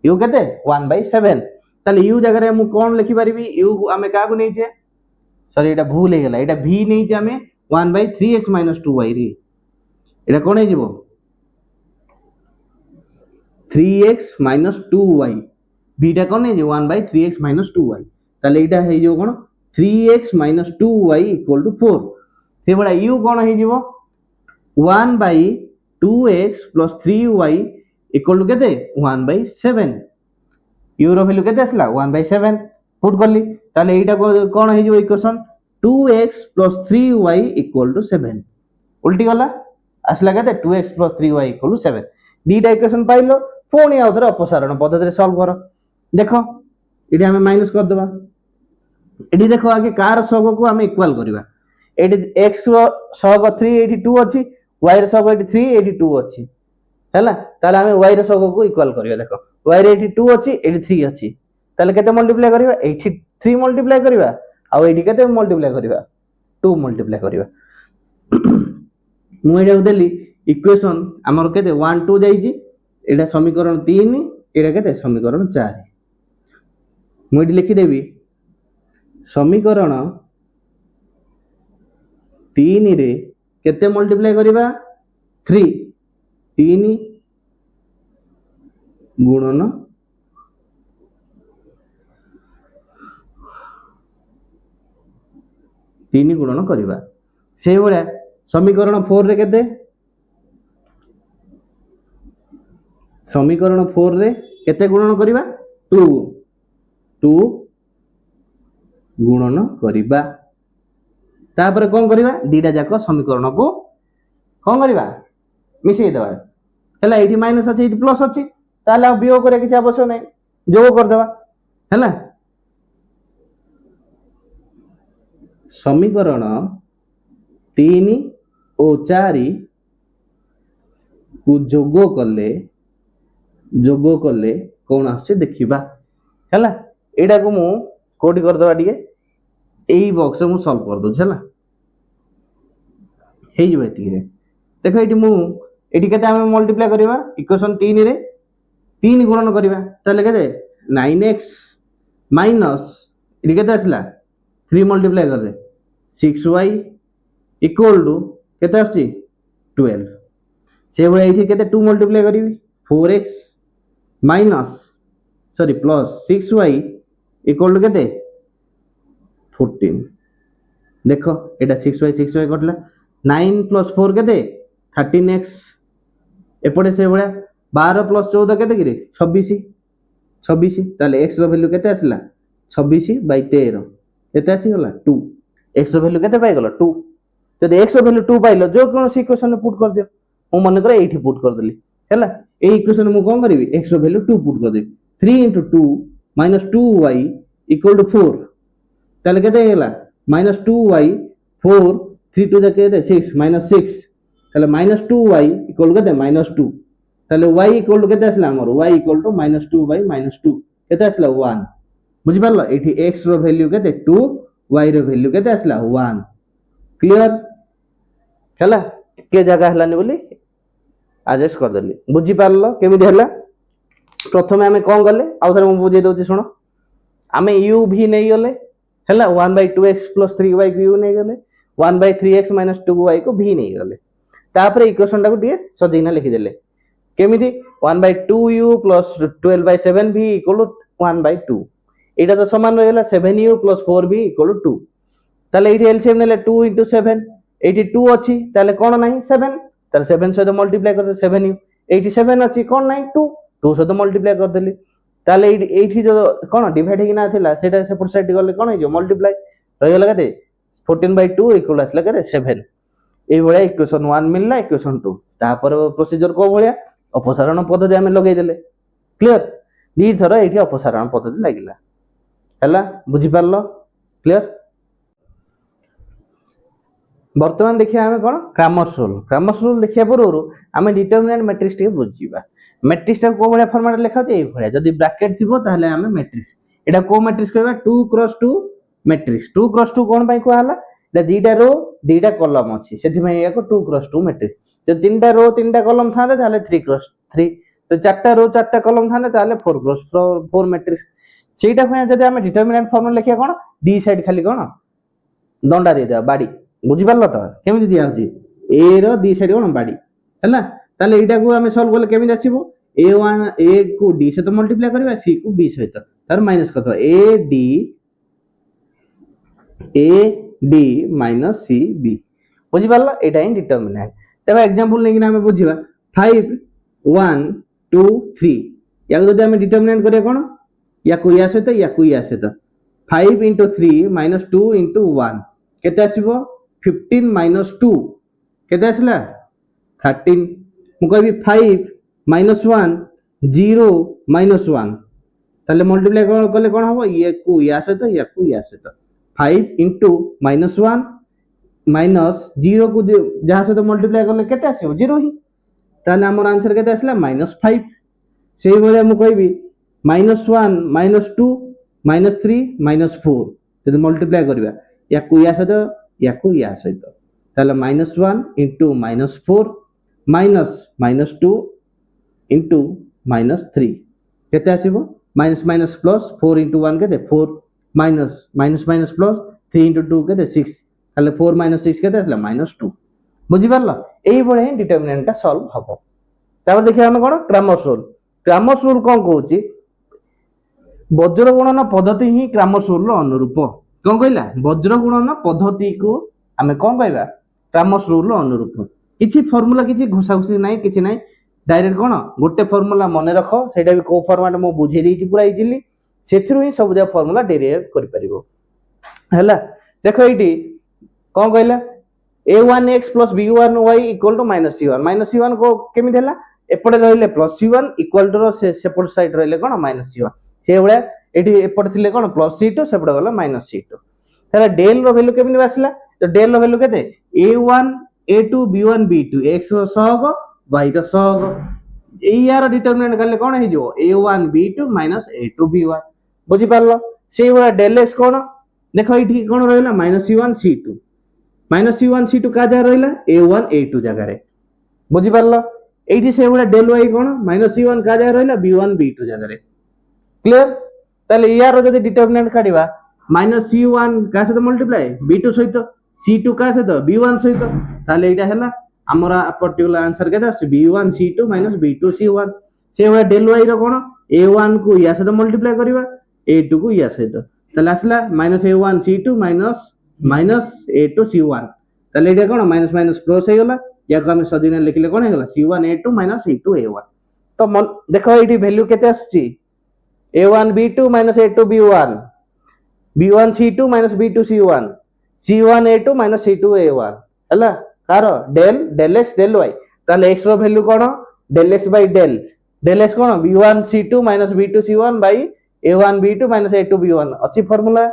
u केते 1/7 ताले u जगह रे मु कोन लिखि परिबि u आमे का को नै छे सॉरी एटा भूल हे गेला एटा v नै जे हमें 1/3x - 2y रे एटा कोन हे जिवो 3x - 2y v टा कोन हे जे 1/3x - 2y ताले एटा हे जो कोन 3x - 2y = 4 से बडा u कोन हे जिवो 1/2x + 3y = केते 1/7 u रो वैल्यू केते आसला 1/7 पुट करली ताले एटा कोन हे जो इक्वेशन 2x + 3y = 7 उल्टी गला आसला केते 2x + 3y = 7 दीटा इक्वेशन पाइलो पुणी आउथरे अपसारण पद्धति रे सॉल्व करो देखो इडी हमें माइनस कर देबा इडी देखो आगे कार सहग को हमें इक्वल करबा एडी x रो सहग 3 एडी 2 अछि y रो सहग एडी 3 एडी 2 अछि हैला ताले हमें y रो सहग को इक्वल करबा देखो y रे एडी 2 अछि एडी 3 अछि ताले केते मल्टीप्लाई करबा एठी 3 मल्टीप्लाई करबा आ एठी केते मल्टीप्लाई करबा 2 मल्टीप्लाई करबा मु एटा देली इक्वेशन हमर केते 1 2 जाई छी एटा समीकरण 3 एटा केते समीकरण 4 मु एठी लिखि देबी समीकरण 3 रे केते मल्टीप्लाई करबा 3 गुणन 3 गुणन करबा से भलिया समीकरण 4 रे केते समीकरण 4 रे केते गुणन करबा 2 गुणन करबा तापर कोन करबा दीटा जाको समीकरण को कोन करबा मिसै देबा हैला एठी माइनस अछि एठी प्लस अछि ताला वियोग करे किछ आवश्यक नै जोग कर देबा हैला समीकरण 3 और 4 को जोग कले कौन आछे देखिबा हैला एडा को मु कोडी कर देबा दिए एई बॉक्स मु सॉल्व कर दो हैला हे जबे तिरे देखो एटी मु एटी केते हम मल्टीप्लाई करबा इक्वेशन 3 रे 3 गुणन करबा तले केते 9x माइनस एटी केते आछला 3 मल्टीप्लाई कर दे 6y = केते आछि 12 से भले एठी केते 2 मल्टीप्लाई करबी 4x minus sorry plus 6y = केते 14 देखो एटा 6y कटला 9 + 4 केते 13x एपटे से भले 12 + 14 केते किरे 26 ताले x रो वैल्यू केते आसला 26/13 केते आसी गला 2 x रो वैल्यू केते पाइ गला 2 जदि x रो वैल्यू 2 पाइलो जो कोन सी इक्वेशन में पुट कर दियो मु मन करे एठी पुट कर देली हैला ए इक्वेशन मु कोन करबी x रो वैल्यू 2 पुट कर दे 3 * 2 - 2y = 4 ताले केते हेला -2y 4 3 2 जा केते 6 -6 ताले -2y = केते -2 ताले y = केते आसला हमर y = -2/-2 केते आसला 1 बुझि परलो एठी x रो वैल्यू केते 2 y रो वैल्यू केते आसला 1 क्लियर हैला के जगह हलानी बोली एडजस्ट कर देली बुझि परलो केमिति हला प्रथमे हमें कोन गले आउथरे मु बुझे दोची सुनो हमें u v नै गले हैला 1/2x + 3y को u नै गले 1/3x - 2y को v नै गले तापर इक्वेशन टा को दिए सजेना लिखि देले केमिति 1/2u + 12/7v = 1/2 एटा तो समान रहला 7u + 4v = 2 ताले एठी एलसीएम नेले 2 * 7 एठी 2 अछि ताले कोन नाही 7 ताले 7 सहित मल्टीप्लाई कर 7u এইଠି 7 ଅଛି କ'ଣ ନାହିଁ 2 ସହିତ ମଲ୍ଟିପ୍ଲାଏ କରିଦେଲି। ତାହେଲେ এইଠି ଯୋଉ କ'ଣ ଡିଭାଇଡ୍ ହେଇକିନା ଥିଲା ସେଇଟା ସେପଟ ସାଇଡ୍ ଗଲେ କ'ଣ ହେଇଯିବ ମଲ୍ଟିପ୍ଲାଏ ରହିଗଲା କେତେ 14/2 ଇକ୍ୱାଲ୍ ଆସିଲା କେତେ 7। এইଭଳିଆ ଇକ୍ୱେସନ୍ 1 ମିଳିଲା ଇକ୍ୱେସନ୍ 2। ତାପରେ ପ୍ରୋସିଜର କୋଉ ଭଳିଆ ଅପସାରଣ ପଦ୍ଧତି ଆମେ ଲଗେଇଦେଲେ। କ୍ଲିୟର ଦିଥର ଏଇଠି ଅପସାରଣ ପଦ୍ଧତି ଲାଗିଲା ହେଲା ବୁଝିପାରିଲ କ୍ଲିୟର। ବର୍ତ୍ତମାନ ଦେଖିବା ଆମେ କ'ଣ କ୍ରାମର୍ସ ରୁଲ୍। କ୍ରାମର୍ସ ରୁଲ୍ ଦେଖିବା ପୂର୍ବରୁ ଆମେ ଡିଟରମିନାଣ୍ଟ ମ୍ୟାଟ୍ରିକ୍ସ ଟିକେ ବୁଝିବା। ମ୍ୟାଟ୍ରିକ୍ସଟା କୋଉ ଭଳିଆ ଫର୍ମାଟରେ ଲେଖା ହେଉଛି ଏଇଭଳିଆ। ଯଦି ବ୍ରାକେଟ ଥିବ ତାହେଲେ ଆମେ ମ୍ୟାଟ୍ରିକ୍ସ ଏଇଟା କୋଉ ମ୍ୟାଟ୍ରିକ୍ସ କହିବା 2x2 ମ୍ୟାଟ୍ରିକ୍ସ। 2x2 କ'ଣ ପାଇଁ କୁହାହେଲା ଏଇଟା ଦିଟା ରୋ ଦିଟା କଲମ ଅଛି ସେଥିପାଇଁ ଏହାକୁ 2x2 ମ୍ୟାଟ୍ରିକ୍ସ। ଯଦି ତିନିଟା ରୋ ତିନିଟା କଲମ ଥାନ୍ତେ ତାହେଲେ 3x3। ଯଦି ଚାରିଟା ରୋ ଚାରିଟା କଲମ ଥାନ୍ତେ ତାହେଲେ 4x4 ମ୍ୟାଟ୍ରିକ୍ସ। ସେଇଟା ପାଇଁ ଯଦି ଆମେ ଡିଟରମିନାଣ୍ଟ ଫର୍ମୁଲା ଲେଖିବା କ'ଣ ଦି ସାଇଡ୍ ଖାଲି କ'ଣ ଦଣ୍ଡା ଦେଇଦେବା ବାଡ଼ି ବୁଝିପାରିଲ ତ କେମିତି ଦିଆହେଉଛି ଏ ର ଦି ସାଇଡ୍ କ'ଣ ବାଡ଼ି ହେଲା। ତାହେଲେ ଏଇଟାକୁ ଆମେ ସଲ୍ଭ କଲେ କେମିତି ଆସିବ a1 a କୁ d ସହିତ ମଲ୍ଟିପ୍ଲାଏ କରିବା c କୁ b ସହିତ ତାର ମାଇନସ୍ କରିଦେବା a d minus c b ବୁଝିପାରିଲ ଏଇଟା ହିଁ ଡିଟରମିନାଣ୍ଟ। ତେବେ ଏକ୍ସାମ୍ପଲ ନେଇକିନା ଆମେ ବୁଝିବା 5 1 2 3 ୟାକୁ ଯଦି ଆମେ ଡିଟରମିନାଣ୍ଟ କରିବା କ'ଣ ୟାକୁ ୟା ସହିତ 5 into 3 minus 2 into 1 କେତେ ଆସିବ 15 minus 2 କେତେ ଆସିଲା 13। ମୁଁ କହିବି 5 minus 1 0 minus 1 ତାହେଲେ ମଲ୍ଟିପ୍ଲାଏ କଲେ କ'ଣ ହବ ୟାକୁ ୟା ସହିତ 5 into minus 1 minus 0 କୁ ଯାହା ସହିତ ମଲ୍ଟିପ୍ଲାଏ କଲେ କେତେ ଆସିବ 0 ହିଁ। ତାହେଲେ ଆମର ଆନ୍ସର କେତେ ଆସିଲା -5। ସେଇଭଳିଆ ମୁଁ କହିବି -1 -2 -3 -4 ଯଦି ମଲ୍ଟିପ୍ଲାଏ କରିବା ୟାକୁ ୟା ସହିତ ତାହେଲେ -1 into -4 -2 into -3 କେତେ ଆସିବ -4 into 1 କେତେ 4 -3 into 2 କେତେ 6 ତାହେଲେ 4 - 6 କେତେ ଆସିଲା -2 ବୁଝିପାରିଲ। এইଭଳି ହିଁ ଡିଟରମିନାଣ୍ଟଟା ସଲ୍ଭ ହବ। ତାପରେ ଦେଖିବା ଆମେ କ'ଣ କ୍ରାମର୍ସ ରୁଲ୍। କ୍ରାମର୍ସ ରୁଲ୍ କ'ଣ କହୁଛି ବଜ୍ର ଗୁଣନ ପଦ୍ଧତି ହିଁ କ୍ରାମର୍ସ ରୁଲ୍ର ଅନୁରୂପ। କ'ଣ କହିଲା ବଜ୍ର ଗୁଣନ ପଦ୍ଧତିକୁ ଆମେ କ'ଣ କହିବା କ୍ରାମର୍ସ ରୁଲ୍ର ଅନୁରୂପ। କିଛି ଫର୍ମୁଲା କିଛି ଘୋଷାଘୋଷି ନାହିଁ କିଛି ନାହିଁ ଡାଇରେକ୍ଟ କ'ଣ ଗୋଟେ ଫର୍ମୁଲା ମନେ ରଖ ସେଇଟା ବି କୋଉ ଫର୍ମାଟ ମୁଁ ବୁଝେଇ ଦେଇଛି ପୁରା ଇଜିଲି ସେଥିରୁ ହିଁ ସବୁ ଯାକ ଫର୍ମୁଲା ଡେରିଭେଟ୍ କରିପାରିବ ହେଲା। ଦେଖ ଏଇଠି କ'ଣ କହିଲା a1x plus b1y equal to -c1 को କେମିତି ହେଲା ଏପଟେ ରହିଲେ +c1 ଇକ୍ୱାଲ ଟୁ ର ସେପଟ ସାଇଡ୍ ରହିଲେ କ'ଣ -c1 সেই ଭଳିଆ ଏଠି ଏପଟେ ଥିଲେ କ'ଣ +c2 ସେପଟେ ଗଲା -c2। ତାହେଲେ ଡେଲ୍ ର ଭ୍ୟାଲୁ କେମିତି ଆସିଲା ତ ଡେଲ୍ ର ଭ୍ୟାଲୁ କେତେ a1 a2 b1 b2 x ର ସହଗ y ର ସହଗ ଏଇ ୟାର ଡିଟରମିନାଣ୍ଟ କଲେ କ'ଣ ହେଇଯିବ a1 b2 a2 b1 ବୁଝିପାରିଲ। ସେଇ ଭଳିଆ ଡେଲ୍ x କ'ଣ ଦେଖ ଏଇଠି କ'ଣ ରହିଲା -c1 c2 -c1 c2 କା ଜାଗାରେ ରହିଲା a1 a2 ଜାଗାରେ ବୁଝିପାରିଲ। এইটি সেইভଳିଆ ডেল y କ'ଣ -c1 କା ଜାଗାରେ ରହିଲା b1 b2 ଜାଗାରେ କ୍ଲିୟର। ତାହେଲେ ইয়ার ଯଦି ଡିଟରମିନାଣ୍ଟ କାଢିବା -c1 କା ସହିତ ମଲ୍ଟିପ୍ଲାଏ b2 ସହିତ c2 କା ସହିତ b1 ସହିତ ତାହେଲେ ଏଇଟା ହେଲା ଆମର ପର୍ଟିକୁଲାର ଆନ୍ସର କେତେ ଆସୁଛି b1 c2 b2 c1। ସେଇଭଳିଆ ଡେଲ y ର କ'ଣ a1 କୁ ୟା ସହିତ ମଲ୍ଟିପ୍ଲାଏ କରିବା a2 କୁ ୟା ସହିତ ତାହେଲେ ଆସିଲା -a1 c2 -a2 c1 ତାହେଲେ ଏଇଟା କ'ଣ ମାଇନସ୍ ପ୍ଲସ୍ ହେଇଗଲା याको हम सजिना लिखले कोन हेगला c1 a2 c2 a1 तो देखो एठी वैल्यू केते आसुची a1 b2 a2 b1 b1 c2 b2 c1 c1 a2 c2 a1 हला कार डेल x डेल y ताले x रो वैल्यू कोन डेल x डेल x कोन b1 c2 b2 c1 a1 b2 a2 b1 अछि formula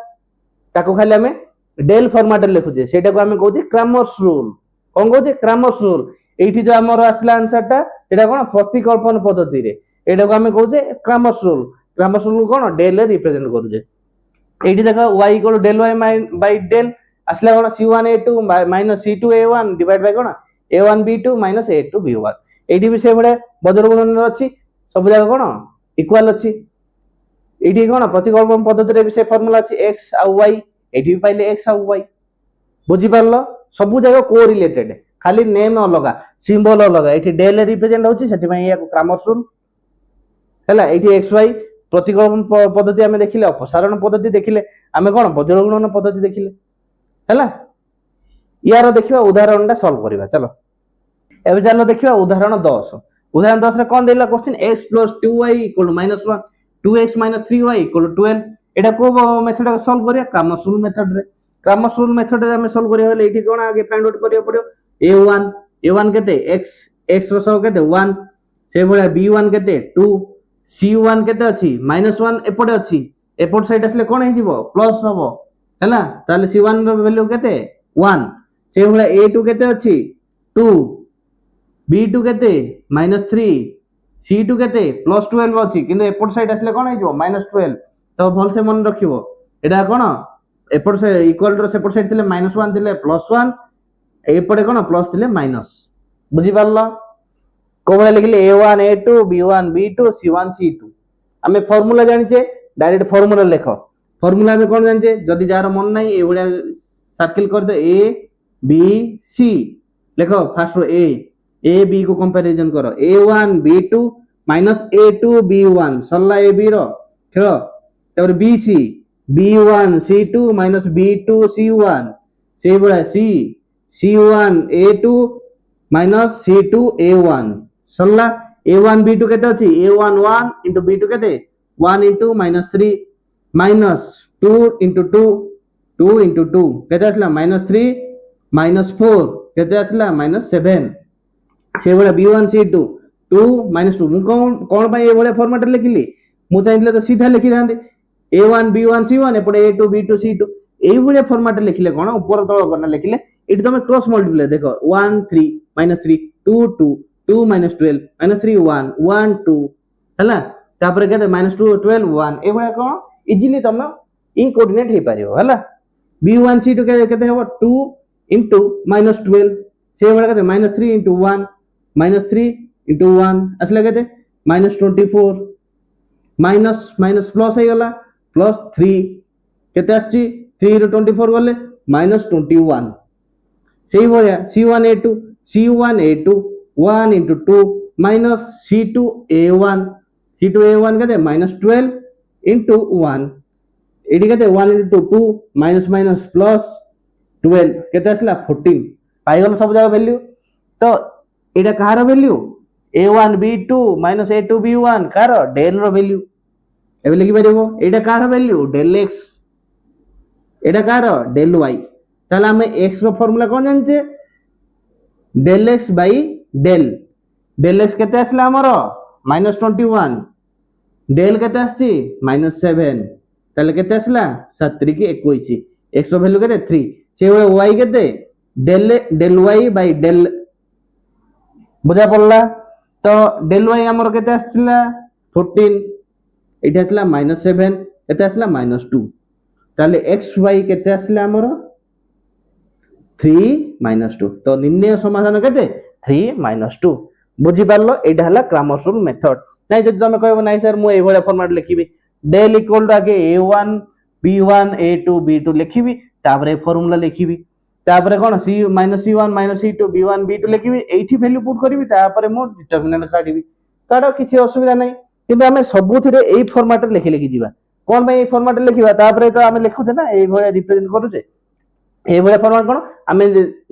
ताको खाली हमें डेल फॉर्मेट लिखुजे सेटा को हमें कहउची क्रामर्स रूल कौन कहते क्रामर्स रूल एठी जो हमर आसला आंसर टा एटा कोन प्रतिकल्पन पद्धति रे एटा को हमें कहउचे क्रामर्स रूल कोन डेल रे रिप्रेजेंट करूजे एठी देखो y equal del y by del आसला कोन c1 a2 c2 a1 divide by कोन a1 b2 a2 b1 एठी भी से बडे बज्र गुणन अछि सब जगह कोन इक्वल अछि एठी कोन प्रतिकल्पन पद्धति रे भी से फार्मूला अछि x आ y एठी भी पाइले x आ y बुझी पारलो सब जगह को रिलेटेड खाली नेम अलगा सिंबल अलगा एठी डेल रिप्रेजेंट होची सेति पई या क्रामर्स रूल हैला एठी xy प्रतिकल्पन पद्धति हमें देखिले अपसारण पद्धति देखिले हमें कोन बज्र गुणन पद्धति देखिले हैला यार देखिबा उदाहरणटा सॉल्व करिबा चलो एबे चलो देखिबा उदाहरण 10 उदाहरण 10 रे कोन देला question x + 2y = -1 2x - 3y = 12 एटा को मेथड सॉल्व करिया क्रमश रूल मेथड रे क्रमश रूल मेथड रे हम सॉल्व करिया होले एठी कोन आगे फाइंड आउट करिया पड़ियो a1 केते x रो सह केते 1 से भले b1 केते 2 c1 केते अछि -1 एपडे अछि एपड साइड असले कोन हे जिवो प्लस हबो हैला ताले c1 रो वैल्यू केते 1 से भले a2 केते अछि 2 b2 केते -3 c2 केते +12 अछि किंतु एपड साइड असले कोन हे जिवो -12 तो भल से मन रखिबो एटा कोन एपड से इक्वल रो सेपड साइड थिले -1 थिले +1 एपडे कोन प्लस थिले माइनस बुझी पारलो कोबळे लिखले a1 a2 b1 b2 c1 c2 हमें फार्मूला जानिचे डायरेक्ट फार्मूला लेखो फार्मूला में कोन जानिचे जदी जार मन नै ए बडा सर्किल कर दे a b c लेखो फर्स्ट रो a b को कंपैरिजन करो a1 b2 a2 b1 सल्ला a b row Khelo Tabar b c b1 c2 b2 c1 से बडा c c1 a2 c2 a1 सल्ला a1 b2 केते अछि a1 1 into b2 केते 1 into -3 minus 2 into 2 2 into 2 केते असला -3 -4 केते असला -7 से बडा b1 c2 2 -2 मु कोन पय ए बडा फॉर्मेट लिखिली मु चाइले तो सीधा लिखि थांदे a1 b1 c1 एपडे a2 b2 c2 एई बडा फॉर्मेट लिखिले कोन ऊपर तळ बना लिखिले इट तुम क्रॉस मल्टीप्लाई देखो 1 3 -3 2 2 2 -12 -3 1 1 2 हला तापर केते -2 12 1 ए बडा कोन इजीली तुम इ कोऑर्डिनेट हे पारियो हला b1 c2 केते हो 2 into -12 से बडा केते -3 into 1 -3 into 1 असले केते -24 माइनस माइनस प्लस हे गला +3 केते आछि 3 रो 24 गले -21 सेही भया c1 a2 1 into 2 minus c2 a1 केते -12 into 1 एडी केते 1 into 2 minus minus plus 12 केते आसला 14 पाइगल सब जागा वैल्यू तो एडा कहार value a1 b2 a2 b1 कार डेल रो वैल्यू एबे लिखि परिबो एडा कार वैल्यू डेल x एडा कार डेल y ताले हम x रो फार्मूला कोन जानचे del x by del x केते आसला हमरो -21 डेल केते आछि -7 ताले केते आसला 7 3 की 21 x रो वैल्यू केते 3 से y केते डेल y बाय डेल बुझा पड़ला तो डेल y हमरो केते आछला 14 एटा आसला -7 केते आसला -2 ताले xy केते आसला हमरो 3 - 2 तो निम्न समाधान केते 3 - 2 बुझी पारलो एटा हला क्रमश रूल मेथड नै जदि तमे कहबो नै सर मु ए भले फॉर्मेट लिखिबी डेल इक्वल टू आगे a1 b1 a2 b2 लिखिबी तापरे फार्मूला लिखिबी तापरे कोन c1 c2 b1 b2 लिखिबी एठी वैल्यू पुट करिवि तापरे मो डिटरमिनेंट काढिबी काढो किछि असुविधा नै किंतु हमें सबुथिरे एई फॉर्मेट लिखि लिखि जिबा कोन भाई एई फॉर्मेट लिखिबा तापरे तो हमें लिखुते ना एई भले रिप्रेजेंट करूचे एई भले फॉर्मेट कोन हमें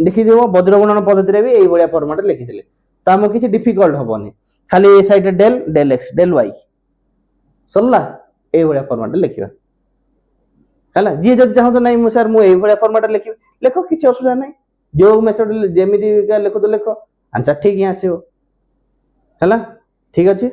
लिखि देबो वज्रगुणन पद्धति रे भी एई भले फॉर्मेट लिखि देले तो हम किछि डिफिकल्ट हबोनी खाली ए side del x del y सल्ला एई भले फॉर्मेट लिखिबा हला जे जद चाहो तो नै मु सर मु एई भले फॉर्मेट लिखि लेखो किछि असुविधा नै जो मेथड जेमिति का लेखो तो लेखो आंसर ठीक ही आसीबो हला ठीक अछि।